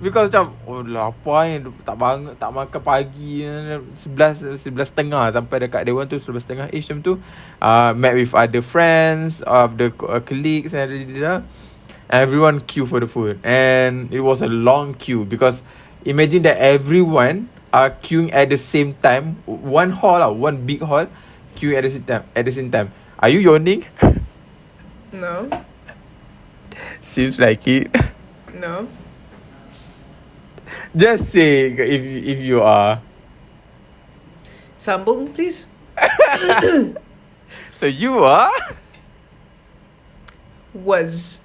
because macam, oh lapar ni, tak makan pagi. 11:30 sampai dekat Dewan tu, 11:30 ish macam tu. Met with other friends of the colleagues and everyone queue for the food, and it was a long queue because imagine that everyone are queuing at the same time. One big hall, queuing at the same time. Are you yawning? No. Seems like it. No. Just say if you are. Sambung, please. So you are? Was.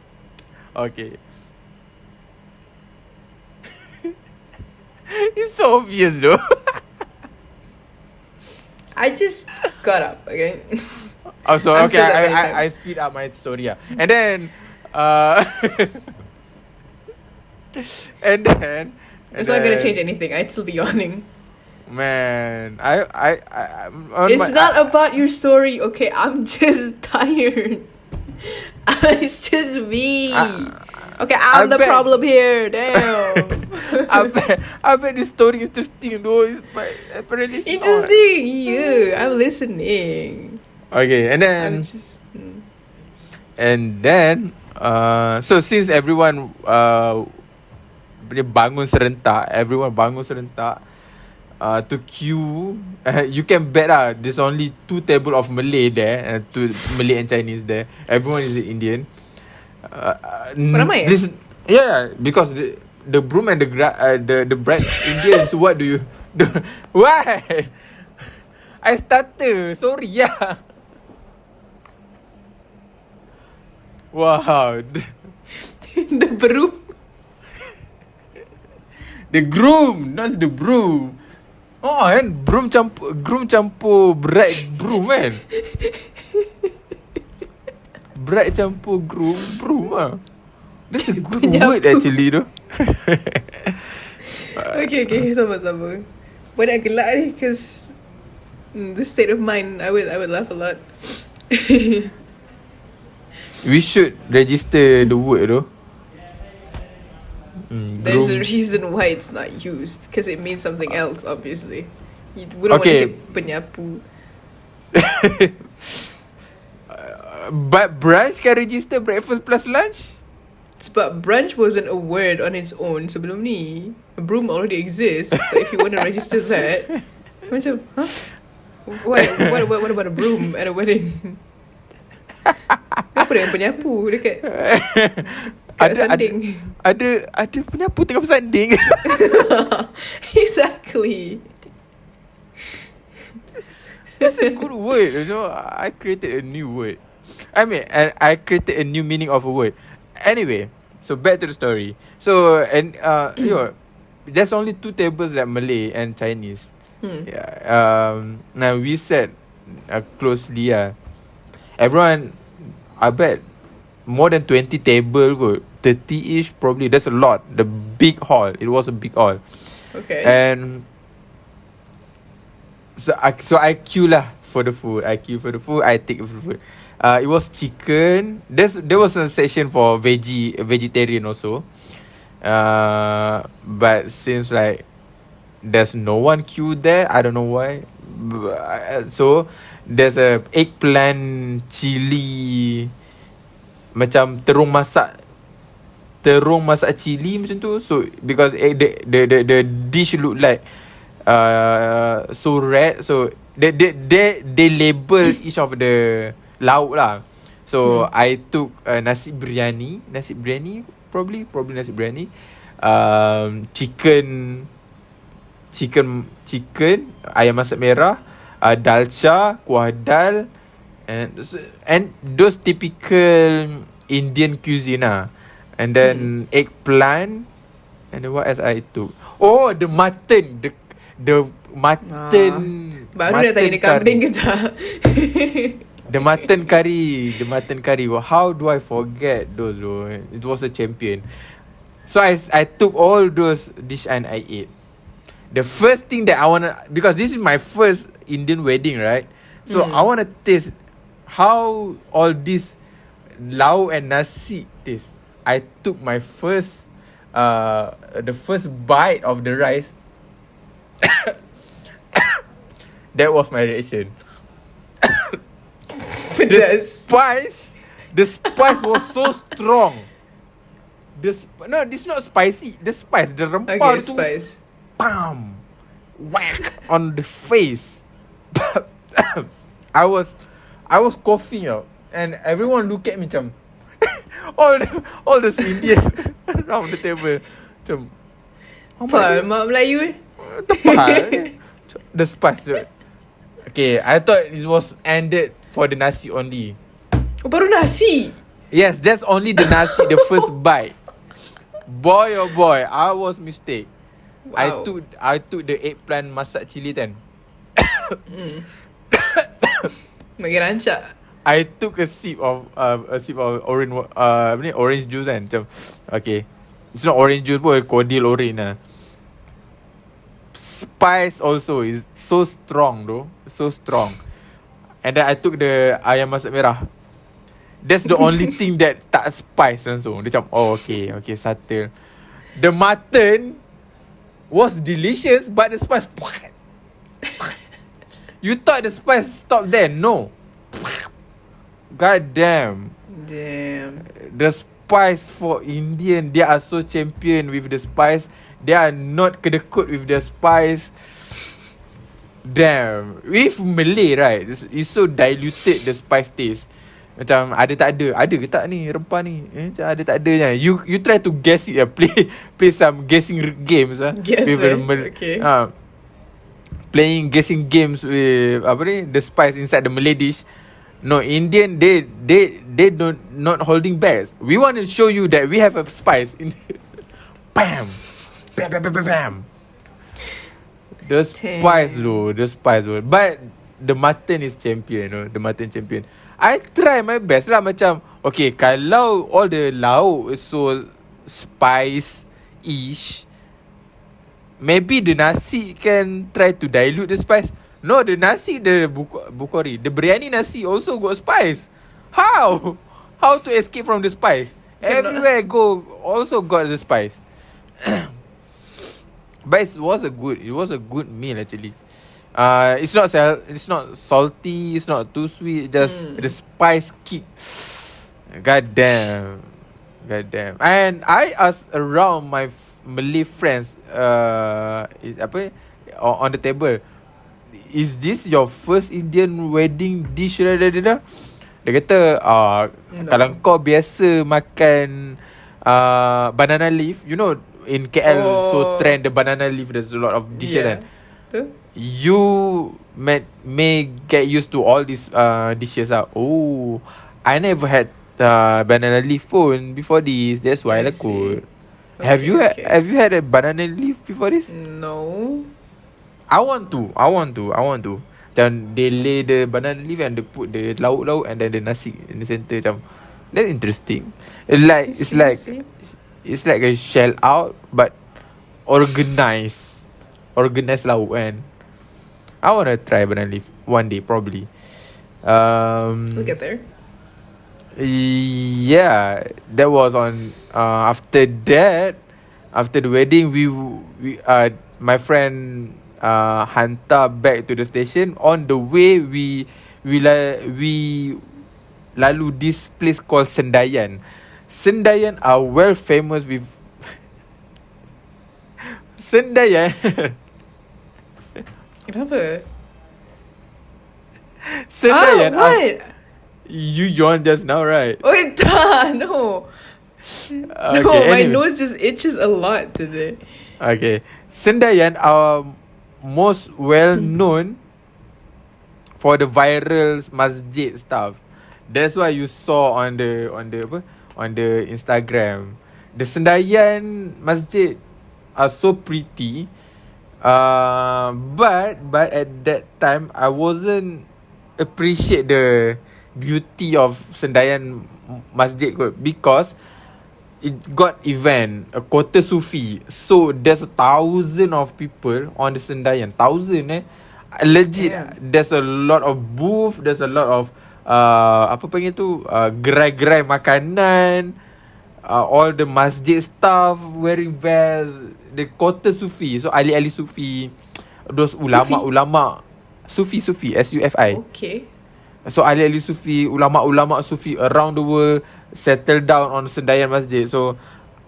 Okay. It's so obvious though. I just got up, okay? Oh, so I'm okay, still that many I times. speed up my story. And then and then It's not gonna change anything. I'd still be yawning. Man, I'm on It's not about your story, okay? I'm just tired. It's just me. Okay, I'm the problem here. Damn. I bet this story interesting though. But apparently it's not. Interesting. Yeah, I'm listening. Okay, and then I'm just. so since everyone bangun serentak, to queue. You can bet there's only 2 table of Malay there, and 2 Malay and Chinese there. Everyone is Indian. Ramai Listen, yeah, because the groom and the bride Indian. So what do you do? Why? I started. Sorry, yeah. Wow. The broom. The groom, not the broom. Oh, kan groom campur bride broom kan. Bride campur broom. That's a good word actually though. Okay, sama-sama. Banyak gelak ni, cause this state of mind, I would laugh a lot. We should register the word though. There's a reason why it's not used, because it means something else, obviously. You wouldn't want to say penyapu. But brunch can register breakfast plus lunch? But brunch wasn't a word on its own sebelum ni. A broom already exists, so if you want to register that, macam, huh? What about a broom at a wedding? Apa dengan penyapu dekat sanding? Ada penyapu tengah bersanding. Exactly. That's a good word, you know. I created a new word. I mean, I created a new meaning of a word. Anyway, so back to the story. So there's only 2 tables that Malay and Chinese. Yeah. Now we sat closely. Everyone, I bet more than 20 table kot. 30-ish probably. That's a lot. The big hall. It was a big hall. Okay. And so I queue lah for the food. I take for the food. It was chicken. There was a section for vegetarian also. But seems like there's no one queue there. I don't know why. So there's a eggplant chili, macam terung masak chili macam tu. So because the dish look like so red. So they label each of the lauk lah. So I took nasi biryani, probably nasi biryani, chicken, ayam masak merah, dalcha, kuah dal, and those typical Indian cuisine lah. And then eggplant, and then what else I took? Oh, the mutton, the mutton. Baru nak tanya dia kambing ke tak? The mutton curry. Well, how do I forget those though? It was a champion. So I took all those dish and I ate. The first thing that I wanna, because this is my first Indian wedding, right? So I wanna taste how all this lau and nasi taste. I took my first the first bite of the rice. That was my reaction. The spice was so strong. No, this is not spicy. The spice, the rempah tu, spice. bam, whack on the face. I was coughing out, and everyone look at me macam all the Indian around the table macam Apa mak Melayu tepat. The spice. Okay, I thought it was ended for the nasi only. Oh, baru nasi. Yes, just only the nasi, the first bite. Boy, oh boy, I was mistake. Wow. I took the eggplant masak cili kan. Makin rancak. I took a sip of orange juice kan. Macam, okay, it's not orange juice pun, cordial orange lah. Spice also is so strong though, so strong. And then I took the ayam masak merah. That's the only thing that tak spice langsung. Dia macam, oh okay, subtle. The mutton was delicious, but the spice, you thought the spice stopped there? No. God damn. The spice for Indian, they are so champion with the spice. They are not kedekut with the spice. Damn. With Malay, right, it's so diluted the spice taste. Macam ada tak ada. Ada ke tak ni rempah ni? Macam ada tak ada kan. You try to guess it. Play some guessing games. Okay. Playing guessing games with the spice inside the Malay dish. No, Indian, they don't not holding back. We want to show you that we have a spice in bam. Bam. The spice though. But the mutton is champion, the mutton champion. I try my best lah macam, okay, kalau all the lauk is so spice-ish, maybe the nasi can try to dilute the spice. No, the nasi, the bukhari, the biryani nasi also got spice. How to escape from the spice? Everywhere I go also got the spice. But it was a good meal actually. It's not salty, it's not too sweet, just the spice kick. God damn. And I asked around my Malay friends on the table, is this your first Indian wedding dish? Dia kata kalau kau biasa makan banana leaf, you know in KL so trend the banana leaf, there's a lot of dishes kan. You may get used to all these dishes lah. Oh, I never had banana leaf pun before this. That's why I could. Have you had a banana leaf before this? No. I want to. Macam they lay the banana leaf and they put the lauk and then the nasi in the center. Macam that's interesting. It's like a shell out but organized lauk kan. I want to try banana leaf one day probably. We'll get there. Yeah, that was on after the wedding we my friend hantar back to the station. On the way we lalu this place called Sendayan are well famous with Sendayan. Kenapa? Sendayan. What? You yawned just now, right? Oh, no. No, Okay, my anyway. nose just itches a lot today. Okay. Sendayan are most well known for the viral masjid stuff. That's why you saw on the apa? On the Instagram. The Sendayan masjid are so pretty. But at that time I wasn't appreciate the beauty of Sendayan masjid kot, because it got event a quarter Sufi. So there's 1,000 of people on the Sendayan. 1,000 legit. Damn. There's a lot of booth. There's a lot of apa panggil tu, gerai-gerai makanan, all the masjid staff wearing vests. The quarter Sufi. So ahli-ahli Sufi, those ulama-ulama Sufi SUFI. Okay. So ahli-ahli Sufi, ulama-ulama Sufi around the world settle down on Sendayan Masjid. So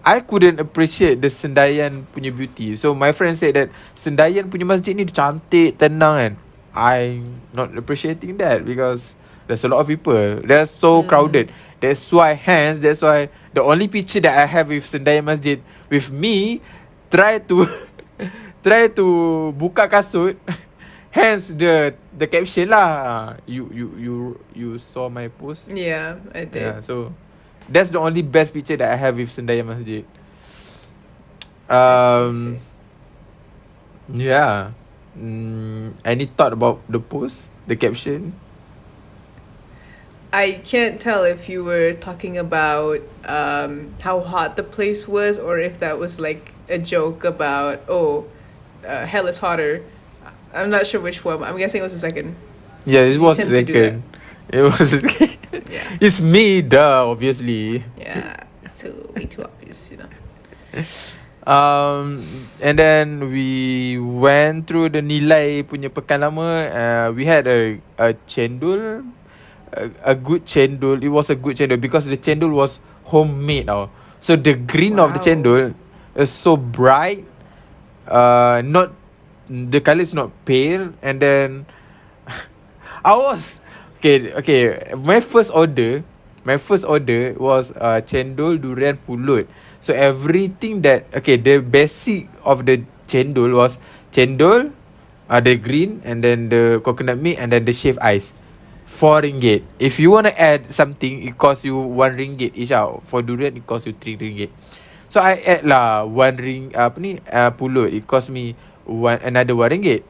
I couldn't appreciate the Sendayan punya beauty. So my friend said that Sendayan punya masjid ni cantik, tenang kan. I'm not appreciating that because there's a lot of people. They're so crowded. That's why the only picture that I have with Sendayan Masjid with me try to buka kasut. Hence the caption lah. You saw my post? Yeah, I did. Yeah, so that's the only best picture that I have with Sendayan Masjid. I see. Yeah. Any thought about the post, the caption? I can't tell if you were talking about how hot the place was, or if that was like a joke about hell is hotter. I'm not sure which one. I'm guessing it was the second. Yeah, it was the tend to do second. It was the second. Yeah. It's me, duh, obviously. Yeah, so way too obvious, you know. And then we went through the Nilai punya pekan lama. We had a cendol, a good cendol. It was a good cendol because the cendol was homemade. So the green of the Wow. cendol is so bright. Not the color is not pale. And then I was okay. My first order was cendol durian pulut. So everything that the basic of the cendol was cendol, the green, and then the coconut milk, and then the shaved ice. RM4. If you want to add something, it costs you RM1 each out. For durian, it costs you RM3. So I add lah pulut. It cost me another RM1.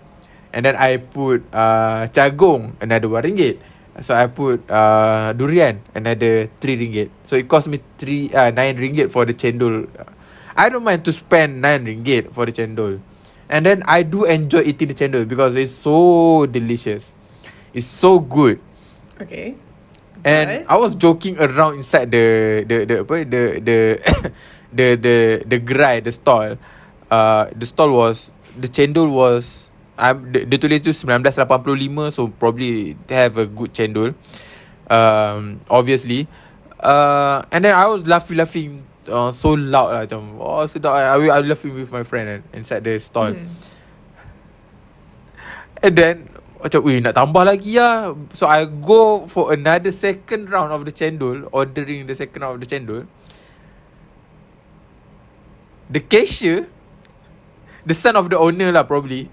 And then I put jagung, another RM1. So I put durian, another RM3. So it cost me RM9 for the cendol. I don't mind to spend RM9 for the cendol. And then I do enjoy eating the cendol because it's so delicious. It's so good. Okay. And What? I was joking around inside the gerai, the stall. The cendol was dia tulis tu 1985, so probably they have a good cendol. Obviously. And then I was laughing so loud lah, macam sedap. I was laughing with my friend inside the stall. And then macam nak tambah lagi lah. So I go for another second round of the cendol, ordering the second round of the cendol. The cashier, the son of the owner lah probably,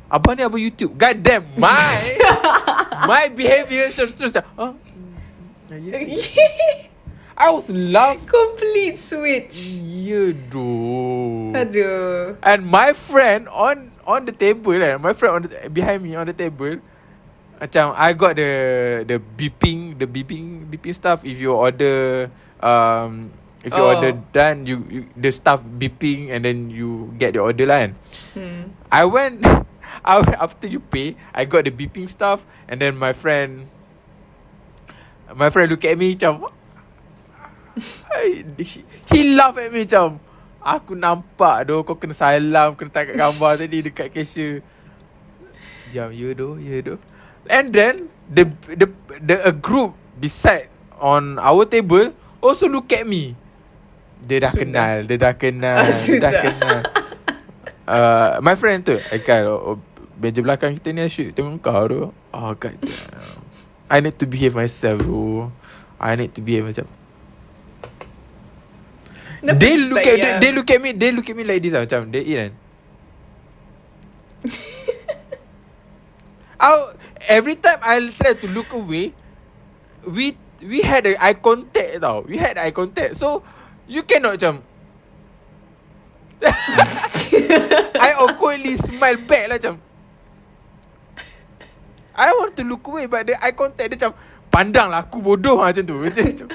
abang ni abang YouTube. God damn, my behaviour terus I was laughing. Complete switch. Yeah, doh. Aduh. And my friend on the table, behind me on the table, macam I got the beeping stuff. If you order order done, you the stuff beeping, and then you get the order lah kan. I went after you pay, I got the beeping stuff, and then my friend look at me macam he laugh at me macam, aku nampak doh kau kena salam, kena tangkap gambar tadi dekat cashier. Jam, ya doh. And then a group beside on our table also look at me. Dia dah kenal. Sudah. My friend tu Aikal, meja belakang kita ni asyik tengok kau tu. Oh god damn. I need to behave myself bro. I need to behave myself. They look at me like this macam they eat kan. Every time I'll try to look away, we had a eye contact tau. We had eye contact. So you cannot macam I awkwardly smile back lah macam I want to look away, but the eye contact dia macam pandang lah aku bodoh macam tu. Macam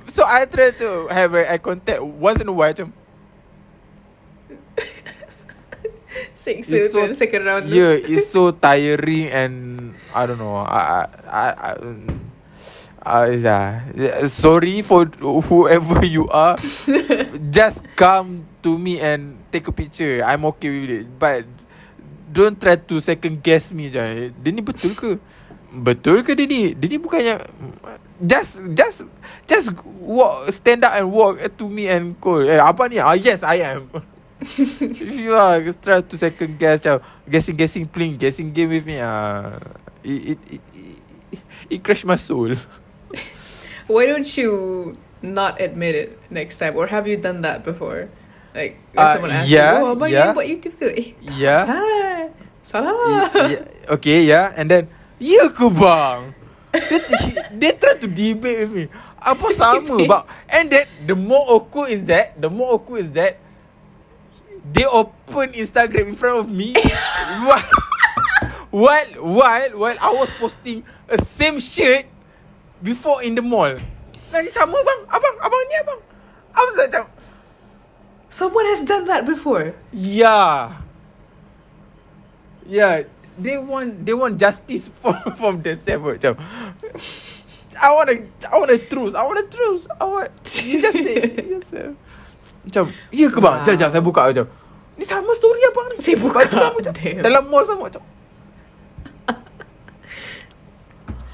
so I try to have eye contact once in a while macam second round. Yeah, it's so tiring and I don't know. Sorry for whoever you are. Just come to me and take a picture. I'm okay with it. But don't try to second guess me je. Dia ni betul ke? Betul ke dia ni? Dia ni bukannya just walk, stand up and walk to me and call. Apa ni? Yes, I am. If you are try to second guess, guessing playing guessing game with me, it crashed my soul. Why don't you not admit it next time? Or have you done that before? Like when someone asks you, abang ni buat YouTube ke? Salah. Okay, yeah. And then, ya ke bang? They try to debate with me. Apa sama bang? And then the more awkward is that they open Instagram in front of me while I was posting a same shirt before in the mall. Nah, ni sama bang. Abang ni abang. I was like, someone has done that before. Yeah. They want justice from themselves. Macam I want a truth. You just say it yourself. Macam, ya ke bang? Jap saya buka macam. Ni sama story abang ni. Saya buka sama macam. Dalam mall sama macam.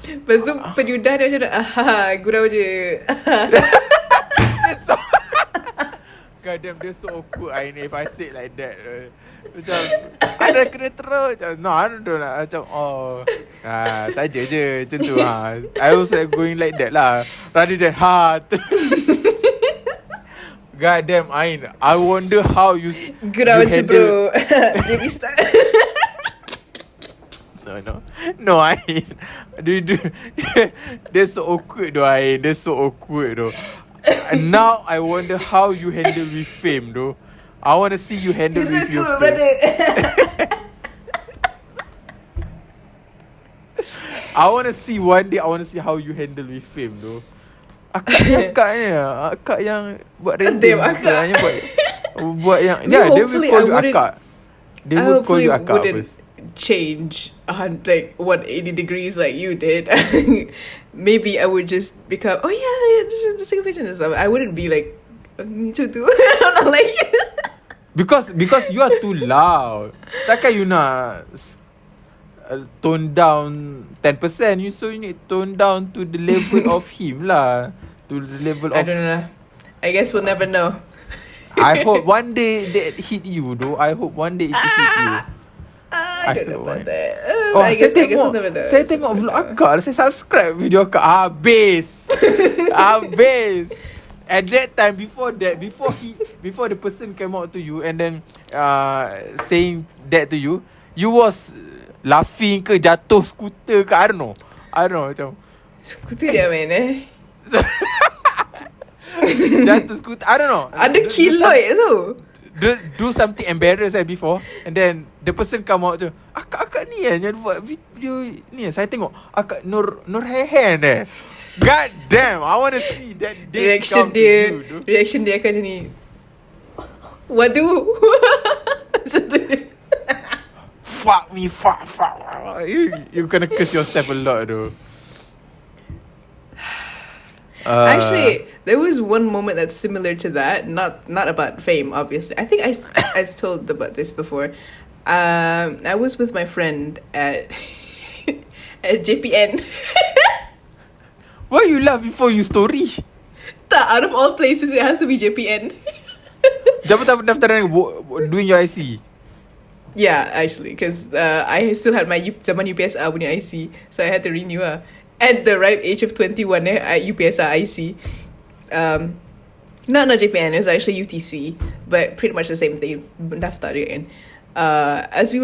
Lepas tu penyudah dia macam gurau je. God damn, they're so awkward if I say it like that. Macam ada kena terus macam, no, I don't know lah. Macam saja je macam tu I was like going like that lah, rather than God damn, Ain, I wonder how you gurau je bro. JB style. No, Ain. They're so awkward though, Ain. They're so awkward though. And now I wonder how you handle with fame though. I want to see you handle with your fame. Brother. I want to see one day. I want to see how you handle with fame though. Akak yang buat random. Akak buat yang they will call you akak. They will call you akak first. Change like 180 degrees like you did. Maybe I would just become just take a picture and stuff. I wouldn't be like me too. I'm not like because you are too loud. Takkan you nak tone down 10%. You need to tone down to the level of him lah. To the level of, I don't know. I guess we'll never know. I hope one day that hit you though. I hope one day it hit you. I don't know about that. I guess I'll never know. Saya tengok vlog akak. Saya subscribe video akak. Habis. At that time, before the person came out to you and then saying that to you, you was laughing ke, jatuh skuter ke, I don't know macam skuter dia main jatuh skuter, I don't know, ada kiloid tu. Do something embarrassed before, and then the person come out tu, akak ni yang buat video ni. Saya tengok akak Nur Hehen God damn, I want to see that reaction dia akan ni. Waduh. Fuck me. You gonna curse yourself a lot though. Actually, there was one moment that's similar to that. Not about fame, obviously. I think I've told about this before. I was with my friend at JPN. Why you laugh before you story? Out of all places, it has to be JPN. Jabatan pendaftaran doing your IC. Yeah, actually, because I still had my zaman UPSR punya IC, so I had to renew at the ripe age of 21 at UPSR IC. Not JPN, it was actually UTC, but pretty much the same thing. Daftar je kan. As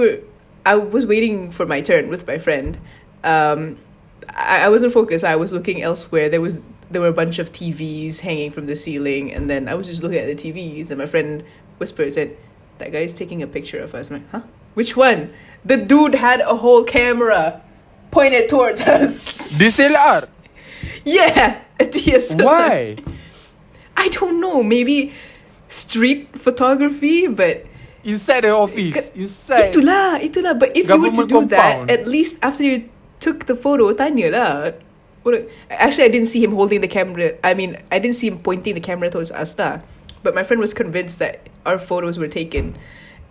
I was waiting for my turn with my friend. I wasn't focused. I was looking elsewhere. There were a bunch of TVs hanging from the ceiling, and then I was just looking at the TVs, and my friend whispered, said, "That guy's taking a picture of us." I'm like, "Huh? Which one?" The dude had a whole camera pointed towards us. DSLR. Yeah, a DSLR. Why? I don't know. Maybe street photography, but Inside the office. Inside. Itulah. But if you were to Government do that, compound. at least after you took the photo, tanya lah. Actually, I didn't see him holding the camera. I mean, I didn't see him pointing the camera towards us lah. But my friend was convinced that our photos were taken,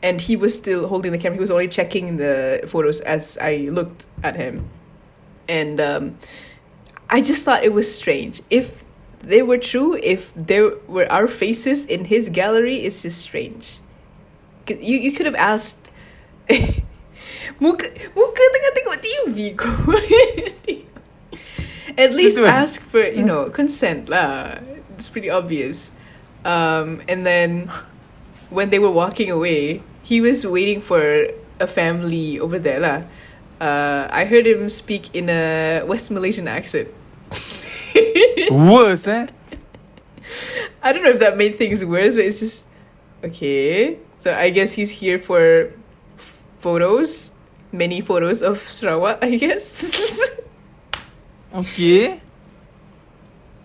and he was still holding the camera. He was only checking the photos as I looked at him, and I just thought it was strange. If they were true, if there were our faces in his gallery, it's just strange. You could have asked. muka tengah tengok TV ko. At least ask for, consent lah. It's pretty obvious. And then when they were walking away, he was waiting for a family over there lah. I heard him speak in a West Malaysian accent. Worse, eh? I don't know if that made things worse, but it's just okay. So I guess he's here for photos, many photos of Sarawak, I guess. Okay.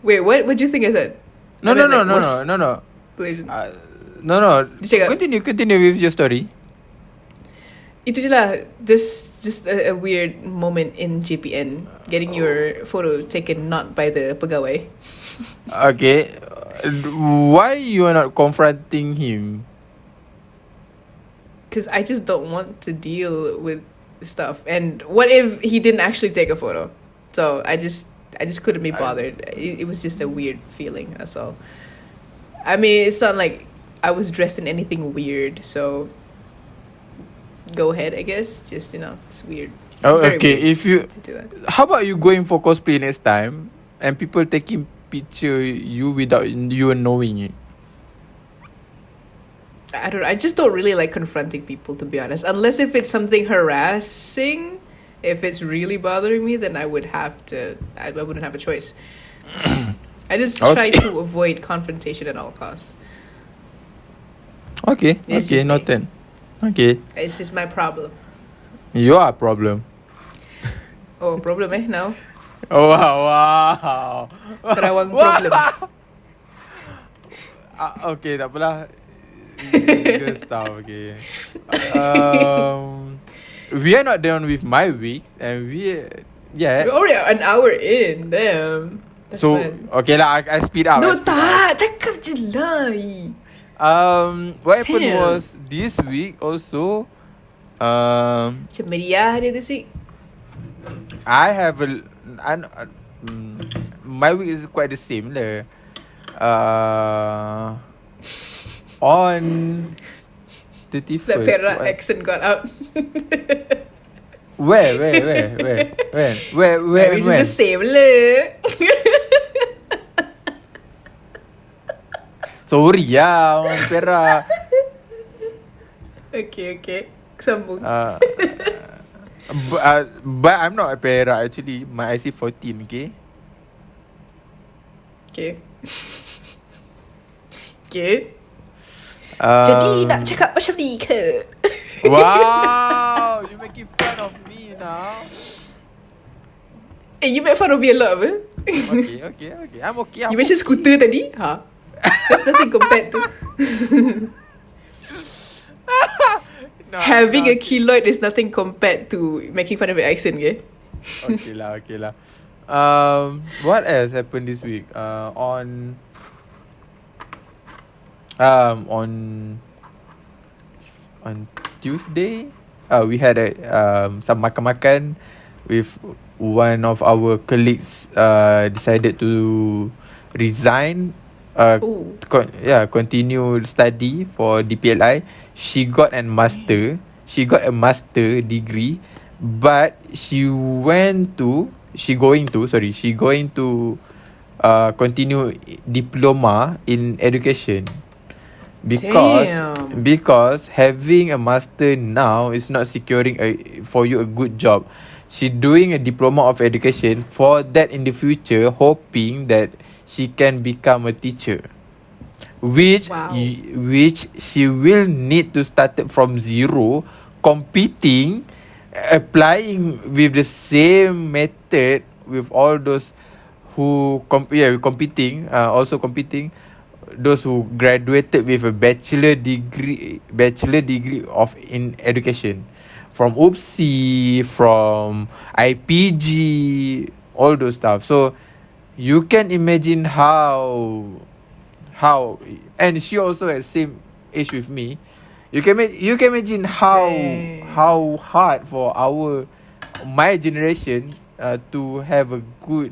Wait, what do you think I said? No. Malaysian. No. Dia cakap, Continue with your story. itu je lah. Just a weird moment in JPN. Getting your photo taken not by the pegawai. Okay. Why you are not confronting him? Because I just don't want to deal with stuff. And what if he didn't actually take a photo? So I just couldn't be bothered. It was just a weird feeling, that's all. I mean, it's not like I was dressed in anything weird, so go ahead, I guess. Just, it's weird. Oh, Very okay. weird If you, to do that. how about you going for cosplay next time, and people taking picture you without you knowing it? I don't know. I just don't really like confronting people, to be honest. Unless if it's something harassing, if it's really bothering me, then I wouldn't have a choice. I just try to avoid confrontation at all costs. Okay, It's okay, just me. noted. Okay, It's just my problem. you are a problem. Oh, problem now? Oh, wow. Karawang problem. Okay, tak apalah. Good stuff, okay. We are not done with my week, and We're yeah. already an hour in. Damn. That's So fun. okay lah, I speed up. No, I speed up. cakap je lah. What happened Damn. was this week also. Macam meriah dia this week. I have my week is quite the same lah. On 31st. That Perak accent got up. When? Which is the same lah. Sorry lah, orang Perak. Okay. Sambung. But I'm not a Perak actually. My IC 14, okay? Okay. Jadi nak cakap macam ni ke? Wow, you making fun of me now. You make fun of me a lot, apa? Okay. I'm okay. You mentioned scooter tadi? That's nothing compared to No, having a no. keloid is nothing compared to making fun of your accent, okay? Okay lah. What else happened this week? On Tuesday, we had some makan-makan with one of our colleagues. Decided to resign. Continue study for DPLI. She got an master. she got a master degree, but she going to continue diploma in education. Because Damn. because having a master now is not securing for you a good job. She doing a diploma of education for that in the future, hoping that she can become a teacher, Wow. which she will need to start it from zero, competing, applying with the same method with all those competing, also competing, those who graduated with a bachelor degree of in education, from UPSI, from IPG, all those stuff. So you can imagine how and she also has same age with me. You can imagine Dang. how hard for my generation to have a good,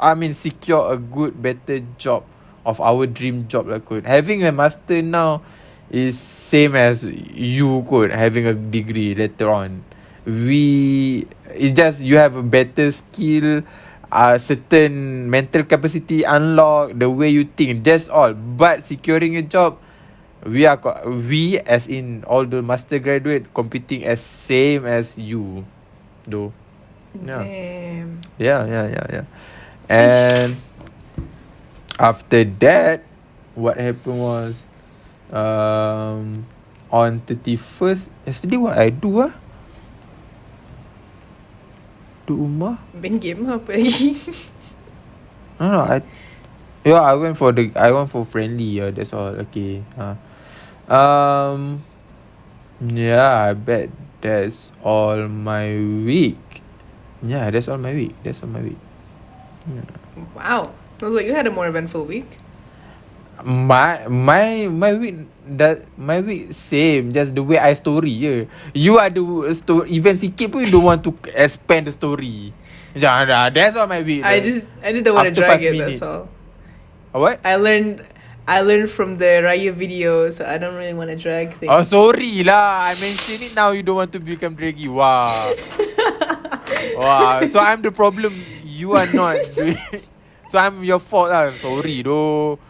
I mean, secure a good better job of our dream job lah kot. Having a master now is same as you could having a degree later on. It's just you have a better skill, certain mental capacity unlock, the way you think, that's all. But securing a job, we as in all the master graduate competing as same as you though. Yeah. Damn. Yeah. And after that, what happened was, on 31st yesterday, what I do to rumah. Main game apa lagi? No, I went for friendly. That's all. Okay. Yeah, I bet that's all my week. Yeah, that's all my week. Yeah. Wow. I was like, you had a more eventful week. My week same, just the way I story je. You ada event sikit pun you don't want to expand the story. Jangan, that's all my week. I just don't want to After drag 5 it. minutes. That's all. What? I learned from the Raya video, so I don't really want to drag things. Oh, sorry lah. I mention it now. You don't want to become draggy. Wow. Wow. So I'm the problem. You are not. So I'm your fault lah. Sorry though.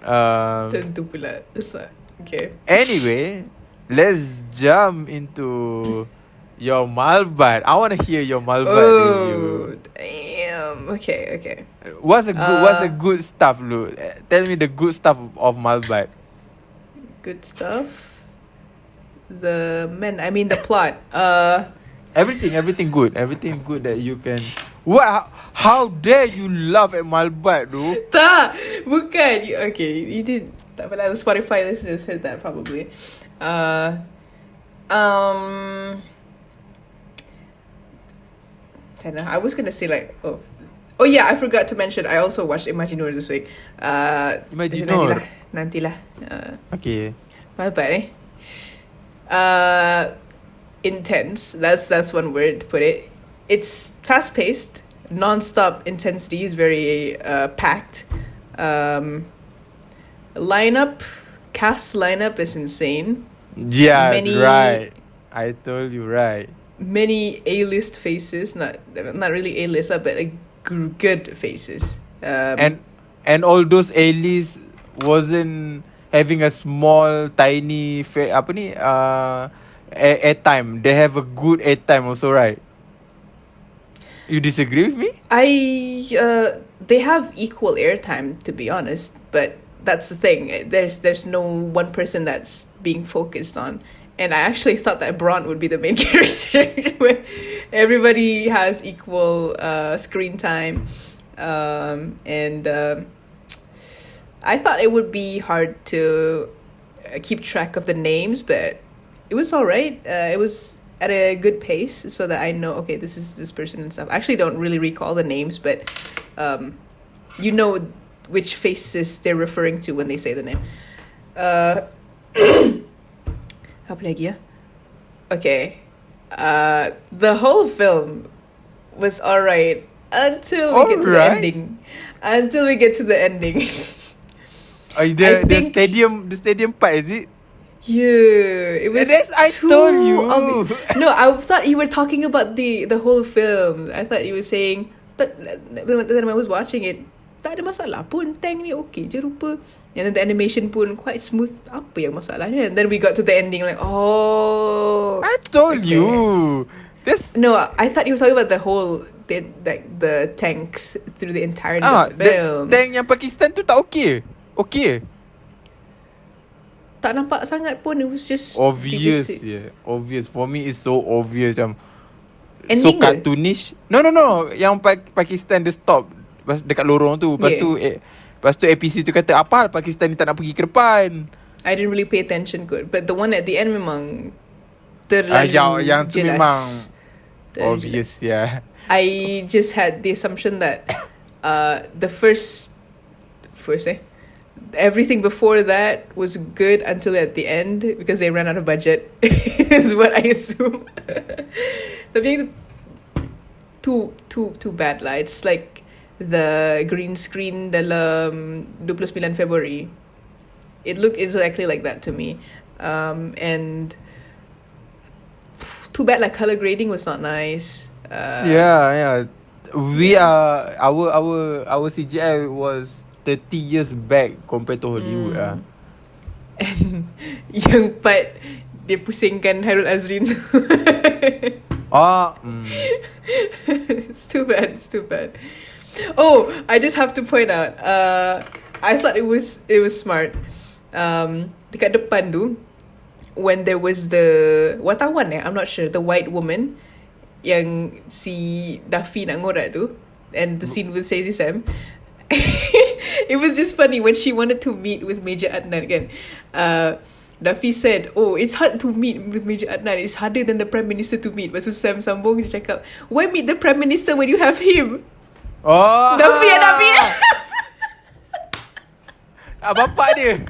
Tentu pula. That's not okay. Anyway, let's jump into your Malbatt. I want to hear your Malbatt review. Damn. Okay. What's a good stuff, Lu? Tell me the good stuff of Malbatt. Good stuff. The plot. Everything good that you can. What? How dare you laugh at Malbatt, though? Tak, bukan. Okay, you did. Tak apalah, the Spotify listeners heard that probably. I was gonna say like, oh yeah, I forgot to mention. I also watched Imaginur this week. Imaginur. Nantilah. Okay. Malbatt intense. That's one word to put it. It's fast paced, non-stop intensity is very packed. Cast lineup is insane. Yeah, right. I told you, right. Many A-list faces, not really A-list, but like good faces. And all those A-list wasn't having a small tiny airtime. They have a good airtime also, right? You disagree with me? They have equal airtime, to be honest, but that's the thing. There's no one person that's being focused on. And I actually thought that Braun would be the main character, where everybody has equal screen time. And I thought it would be hard to keep track of the names, but it was all right. It was at a good pace so that I know, okay, this is this person and stuff. I actually don't really recall the names, but you know which faces they're referring to when they say the name. Apa lagi ya? Okay. The whole film was alright until we get to the ending. The stadium part, is it? Yeah, it was I too told you. obvious. No, I thought you were talking about the whole film. I thought you were saying that when I was watching it, tak ada masalah pun, tank ni okay je rupa. And then the animation pun quite smooth. Apa yang masalahnya? And then we got to the ending like, oh. I told okay. you. This No, I thought you were talking about the whole the tanks through the entirety of the film. Tank yang Pakistan tu tak okay. Okay. Tak nampak sangat pun. It was just obvious. Obvious. For me it's so obvious macam ending so cartoonish. No. Yang Pakistan dia stop dekat lorong tu. Lepas tu APC tu kata apa hal Pakistan ni tak nak pergi ke depan. I didn't really pay attention good. But the one at the end memang terlalu yang tu jelas. memang obvious. Yeah. I just had the assumption that the first everything before that was good until at the end because they ran out of budget is what I assume. Tapi too bad lah. It's like the green screen dalam 29 February. It looked exactly like that to me. And too bad like color grading was not nice. Yeah. We are our CGI was 30 years back compared to Hollywood lah. And yang part dia pusingkan Hairul Azrin. It's too bad. Oh, I just have to point out, I thought it was smart. Dekat depan tu, when there was the wartawan I'm not sure, the white woman yang si Duffy nak ngorat tu, and the scene with Stacey Sam. It was just funny when she wanted to meet with Major Adnan kan. Duffy said, oh, it's hard to meet with Major Adnan. It's harder than the Prime Minister to meet. Lepas tu Sam sambung, dia cakap, why meet the Prime Minister when you have him? Oh, Duffy and Duffy. Bapak dia.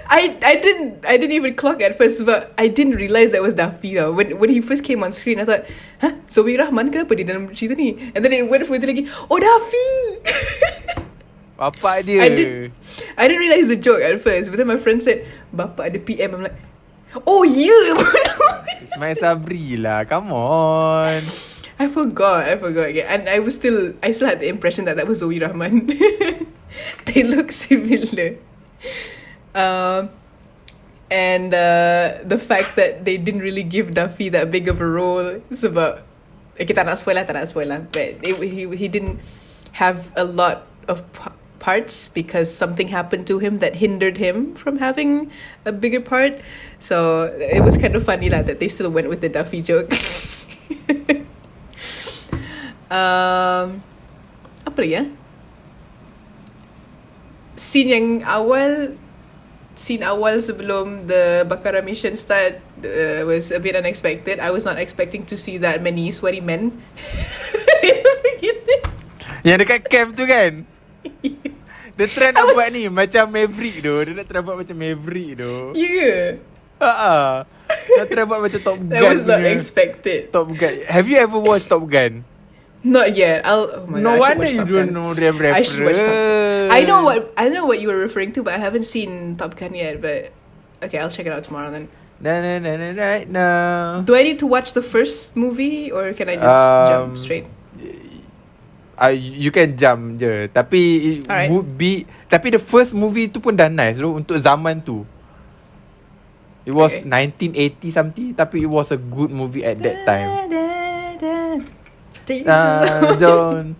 I didn't even clock at first, but I didn't realise that was Duffy though. When he first came on screen, I thought, huh? Zoe Rahman kenapa dia dalam cerita ni? And then it went further lagi, oh Duffy! Bapak dia. I didn't realise the joke at first, but then my friend said, bapak ada PM. I'm like, oh you! Ismail Sabri lah, come on. I forgot again. And I still had the impression that was Zoe Rahman. They look similar. And the fact that they didn't really give Duffy that big of a role is about kita tak nak spoil lah, but he didn't have a lot of parts because something happened to him that hindered him from having a bigger part. So it was kind of funny lah that they still went with the Duffy joke. Apa lagi ya? Scene awal sebelum the Bakara mission start was a bit unexpected. I was not expecting to see that many sweaty men. Yang dekat camp tu kan? Dia try nak buat ni macam Maverick tu. Dia nak try buat macam Maverick tu. Yeah. Nak try buat macam Top Gun. That was not expected. Top Gun. Have you ever watched Top Gun? Not yet. Oh my no God, wonder you don't know the reference. I should watch Top Gun. I know what you were referring to, but I haven't seen Top Gun yet. But okay, I'll check it out tomorrow then. Right now. Do I need to watch the first movie or can I just jump straight? You can jump je. Tapi it would be. Tapi the first movie tu pun dah nice tu untuk zaman tu. It was 1980 something. Tapi it was a good movie at that time. Danger Zone.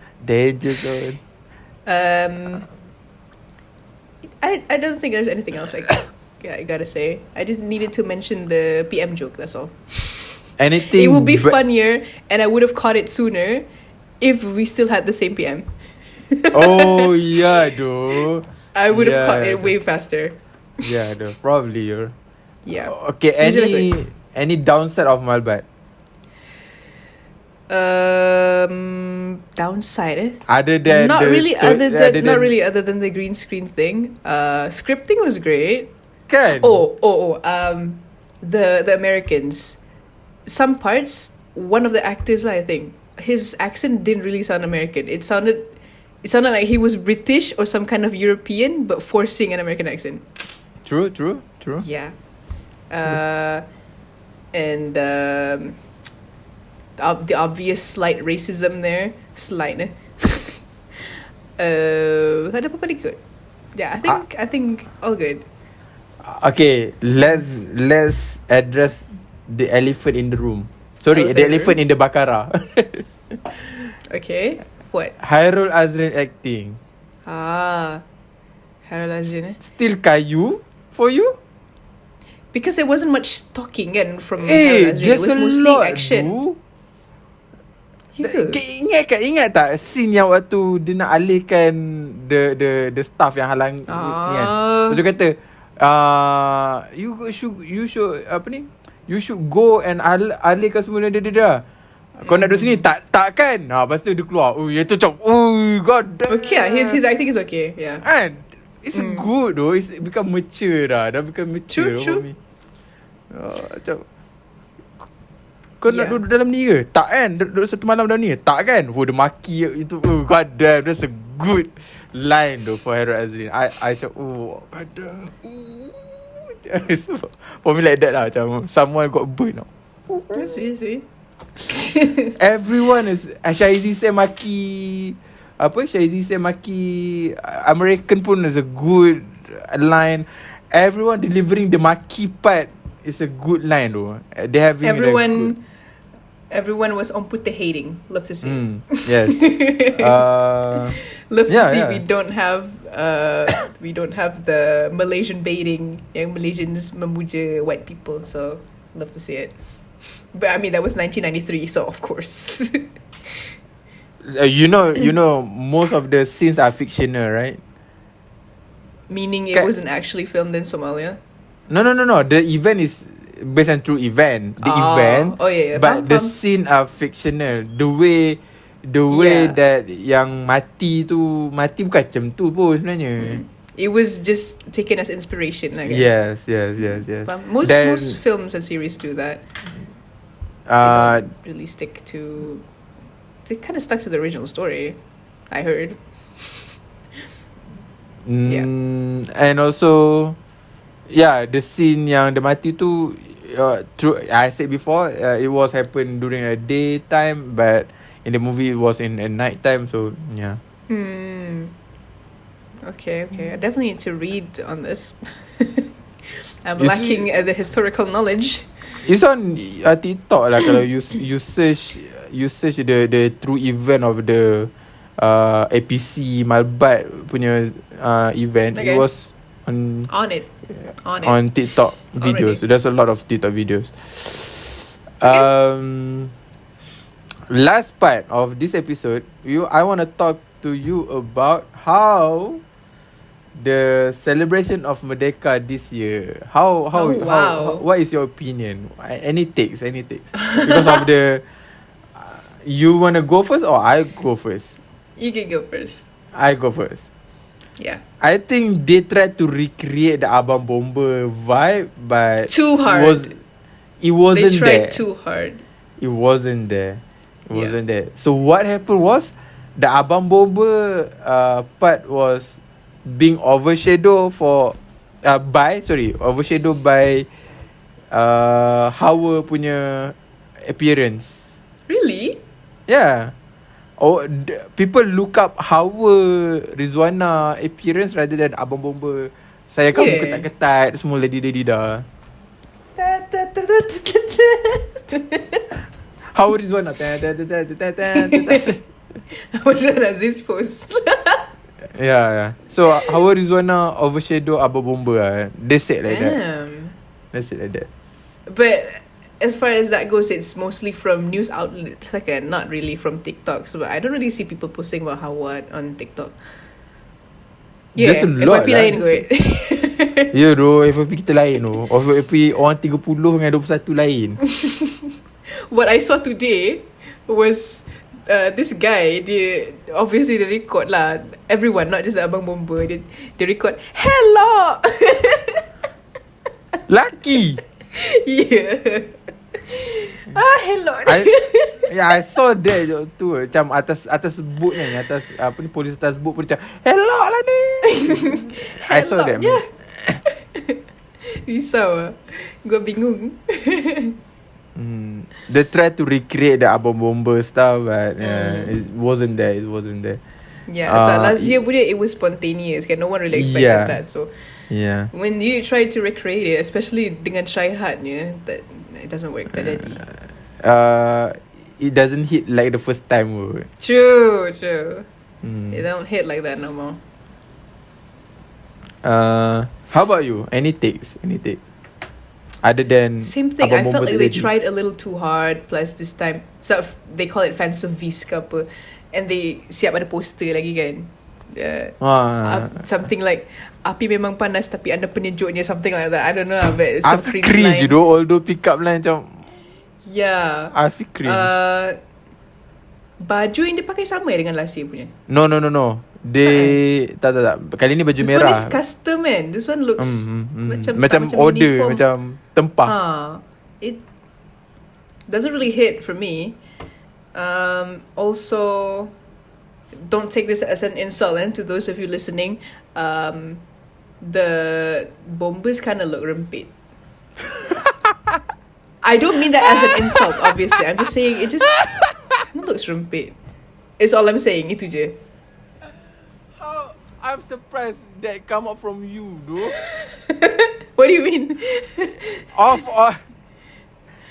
I don't think there's anything else I gotta say. I just needed to mention the PM joke, that's all. Anything. It would be funnier and I would have caught it sooner if we still had the same PM. Oh yeah, though. I would have caught it way faster. Yeah, though. Probably. Yeah. Okay, any downside of Malbatt? Downside other than not really other than the green screen thing. Scripting was great. Kan? The Americans, some parts, one of the actors I think his accent didn't really sound American. It sounded it sounded like he was British or some kind of European, but forcing an American accent. True. Yeah. And the obvious slight racism there. Slight, eh? Tak ada apa-apa good. Yeah, I think all good. Okay, let's address the elephant in the room. Sorry, Elephant the in the elephant in the bakara. Okay, what? Hairul Azrin acting. Harold Azin, eh? Still kayu for you? Because there wasn't much talking kan from Harold Azrin. It there's was a mostly lot, action. bro. Yeah. Ingat tak scene yang waktu dia nak alihkan the staff yang halang ni kan. Lepas tu kata you should apa ni? You should go and alihkan semua dia. Kau nak duduk sini tak kan? Lepas tu dia keluar. Yang tu macam god damn. Okay, his acting is okay. Yeah. And it's good though. It's become mature dah. Dah become mature. True. Macam kau nak duduk dalam ni ke? Tak kan? Duduk satu malam dalam ni ke? Tak kan? Dia maki itu. God damn. That's a good line though for Harold Azrin. I macam god damn. For me like that lah. Macam someone got burned out. See. Everyone is Shaizi say maki Shaizi say maki American pun is a good line. Everyone delivering the maki part is a good line though. They having everyone was on putih hating. Love to see. Yes. Love to see we don't have the Malaysian baiting yang Malaysians memuja white people, so love to see it. But I mean that was 1993, so of course. You know most of the scenes are fictional, right? Meaning it wasn't actually filmed in Somalia? No. The event is based on true event. The event. Oh yeah. But the scene are fictional. The way that yang mati bukan macam tu pun sebenarnya. It was just taken as inspiration. Like Yes. Most films and series do that. They don't really stick to. They kind of stuck to the original story, I heard. And also, the scene yang dia mati tu, true. I said before, it was happened during a daytime, but in the movie it was in a night time. So yeah. Okay. I definitely need to read on this. I'm lacking the historical knowledge. It's on TikTok lah. Kalau you search the true event of the APC Malbatt punya event. Okay. It was on TikTok videos. Already. There's a lot of TikTok videos. Okay. Last part of this episode, I want to talk to you about how the celebration of Merdeka this year. How what is your opinion? Any takes because of the you want to go first or I go first? You can go first. I go first. Yeah. I think they tried to recreate the Abang Bomber vibe, but too hard. It wasn't they there. tried too hard. It wasn't there. So what happened was the Abang Bomber part was being overshadowed by Hawa punya appearance. Really? Yeah. People look up Hawa Rizwana appearance rather than Abang Bomber. Saya kamu ketat-ketat semua lady dah. Hawa Rizwana. Macam Aziz post. Yeah. So Hawa Rizwana overshadow Abang Bomber. They said like that. They said like that. But as far as that goes, it's mostly from news outlets, not really from TikTok. So I don't really see people posting about Hawa on TikTok. Yeah, there's a lot FYP lain kot. Ya doh, FYP kita lain doh. FYP orang 30 dengan 21 lain. What I saw today was this guy, obviously they record lah. Everyone, not just the Abang Bomber. They record, hello! Lucky! Yeah. Hello. I saw that tu macam atas boot ni, atas apa ni, polis atas boot pun macam hello lah ni. I saw that. Yeah. Risau lah. Gua bingung. They tried to recreate the Abang Bomber stuff, but it wasn't there. Yeah, so last year punya it was spontaneous. No one really expected that. So when you try to recreate it, especially dengan Syaihatnya, that it doesn't work. Tak jadi. It doesn't hit like the first time. True. It don't hit like that no more. How about you? Any takes? Other than same thing. Abang I felt Bomber like they tadi. tried a little too hard. Plus this time, so they call it fan service ke apa, and they siap ada poster lagi kan. Something like api memang panas tapi anda penyejuknya, something like that. I don't know, but it's a cringe line. You know, although pick up line macam I feel cringe. Baju yang dia pakai sama dengan last year punya. No. They tak. Kali ni baju This merah. one is custom man. This one looks macam order, uniform. macam tempah. It doesn't really hit for me. Also, don't take this as an insult, to those of you listening. The bombers kind of look rempit. I don't mean that as an insult, obviously. I'm just saying it just kind of looks rempit. It's all I'm saying. Itu je. How I'm surprised that come out from you, though. What do you mean?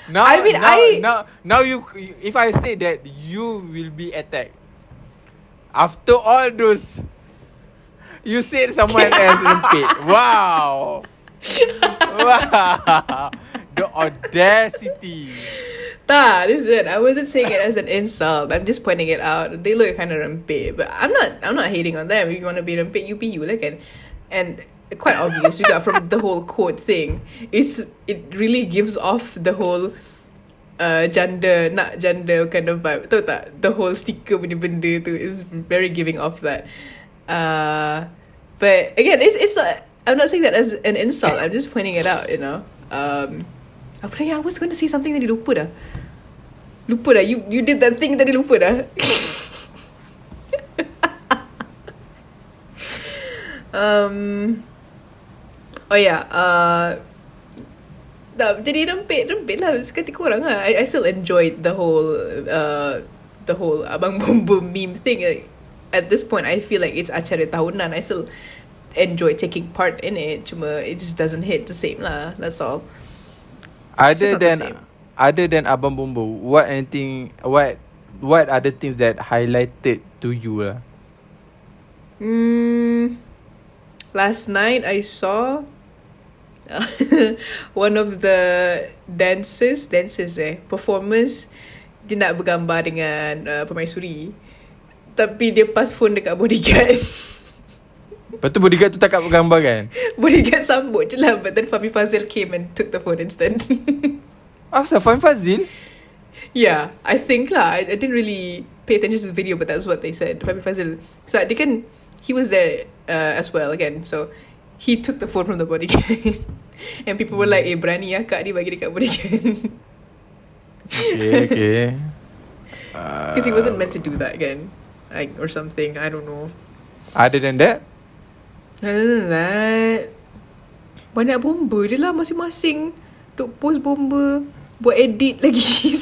Now you, if I say that, you will be attacked. After all those, you said someone else rempit. Wow. The audacity. Listen, I wasn't saying it as an insult. I'm just pointing it out. They look kind of rempit, but I'm not hating on them. If you want to be rempit, you be you. Like, and quite obvious juga from the whole quote thing. It really gives off the whole janda kind of vibe. Tahu tak? The whole sticker punya benda tu is very giving off that. But again, it's not, I'm not saying that as an insult. I'm just pointing it out, you know. Apa lagi? I was going to say something tadi, lupa dah. You did that thing tadi, lupa dah. Jadi rempit lah seketika orang lah. I still enjoyed the whole Abang Bomber meme thing. Like, at this point, I feel like it's acara tahunan. I still enjoy taking part in it. Cuma it just doesn't hit the same lah. That's all. Other than Abang Bomber, what other things that highlighted to you lah? Last night I saw one of the performers, dia nak bergambar dengan permaisuri, tapi dia pass phone dekat bodyguard. Lepas tu bodyguard tu tak gambar kan? Bodyguard sambut je lah, but then Fahmi Fazil came and took the phone instead. Asal Fahmi Fazil? Yeah, I think lah. I didn't really pay attention to the video, but that's what they said. Fahmi Fazil. So he was there as well again. So he took the phone from the bodyguard. And people were like, berani akak ni bagi dekat bodyguard. Okay. Because he wasn't meant to do that again. Or something. I don't know. Other than that, banyak bomba je lah masing-masing. Duk post bomba, buat edit lagi.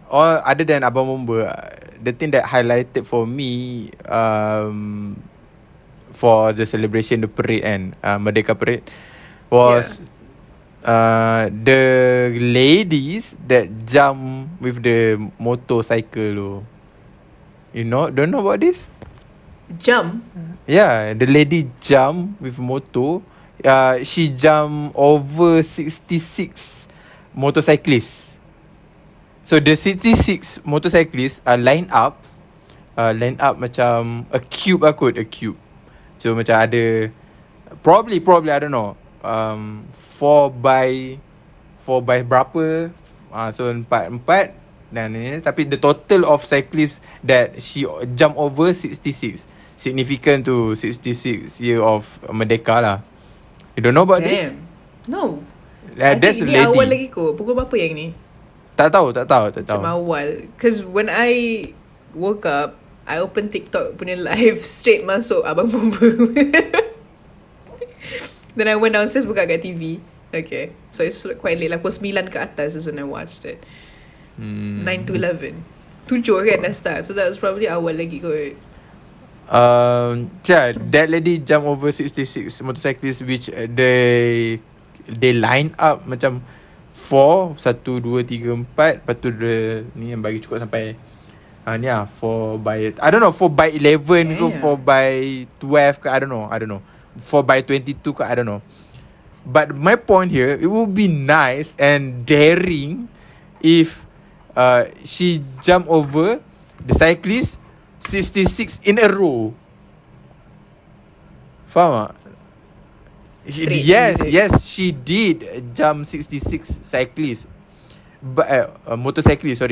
Other than Abang Bomber, the thing that highlighted for me, for the celebration, the parade and Merdeka parade, was the ladies that jump with the motorcycle though. You know, don't know about this? Jump? Yeah, the lady jump with motor. She jump over 66 motorcyclists. So the 66 motorcyclists are lined up macam a cube a cube. So macam ada probably I don't know, 4 by berapa, so 4 dan ni, tapi the total of cyclists that she jump over 66, significant to 66 year of Merdeka lah. You don't know about this? No. I That's a think ini awal lady. lagi kot. Pukul berapa yang ni? Tak tahu. Macam awal. Because when I woke up, I opened TikTok punya live, straight masuk Abang Bomba. Then I went downstairs, buka kat TV. Okay. So it's quite late. Like pukul 9 ke atas is when I watched it. 9 to 11. 7 kan dah start. So that was probably awal lagi kot. That lady jump over 66 motorcyclists, which they line up macam 4 1, 2, 3, 4. Lepas tu dia ni yang bagi cukup sampai ni lah 4 by, I don't know, 4 by 11 ke 4 by 12 ke, I don't know 4 by 22 ke, I don't know. But my point here, it would be nice and daring if she jump over the cyclist 66 in a row. Faham tak? Yes, she did jump 66 cyclists. But motorcyclist.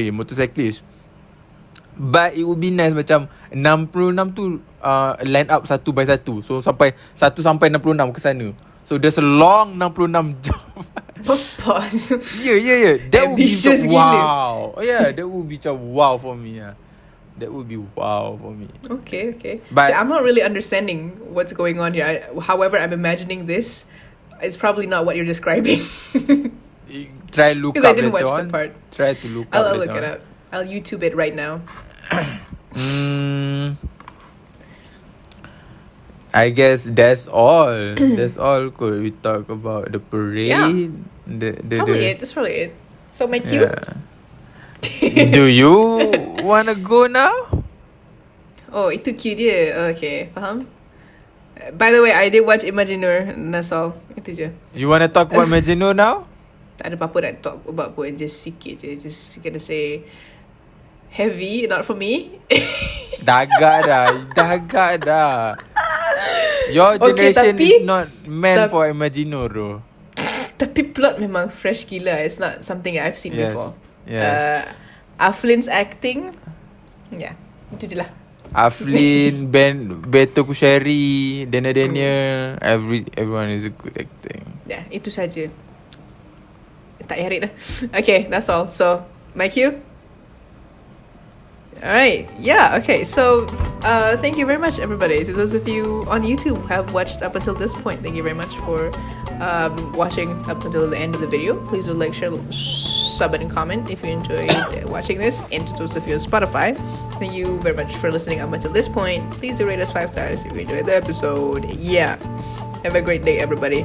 But it would be nice macam 66 tu line up satu by satu. So sampai 66 ke sana. So there's a long 66 jump. Pause. Yeah. That would be Ambitious wow. Yeah, that would be wow for me. That would be wow for me. Okay. But See, I'm not really understanding what's going on here. However, I'm imagining this. It's probably not what you're describing. try look Because up I didn't watch later the part. Try to look up I'll later look it up. I'll YouTube it right now. I guess that's all. That's all. Could we talk about the parade? Yeah. Probably it. That's probably it. So my cue. Do you wanna go now? Oh, itu cue dia. Okay, faham. By the way, I did watch Imagineur. That's all. Itu je. You wanna talk about Maginot now? Tak ada apa-apa nak talk about pun. Just sikit je. Just gonna say heavy, not for me. Dagak dah. Your generation is not meant for Imaginor though. Tapi plot memang fresh gila. It's not something I've seen before. Yes. Aflin's acting, itu je lah. Aflin, Beto Kushari, Daniel, everyone is a good acting. Yeah, itu saja. Tak yarit dah. Okay, that's all. So, my cue. Alright, yeah, okay. So, thank you very much, everybody. To those of you on YouTube who have watched up until this point, thank you very much for watching up until the end of the video. Please do like, share, sub, and comment if you enjoyed watching this. And to those of you on Spotify, thank you very much for listening up until this point. Please do rate us 5 stars if you enjoyed the episode. Yeah, have a great day, everybody.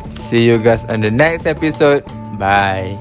See you guys on the next episode. Bye.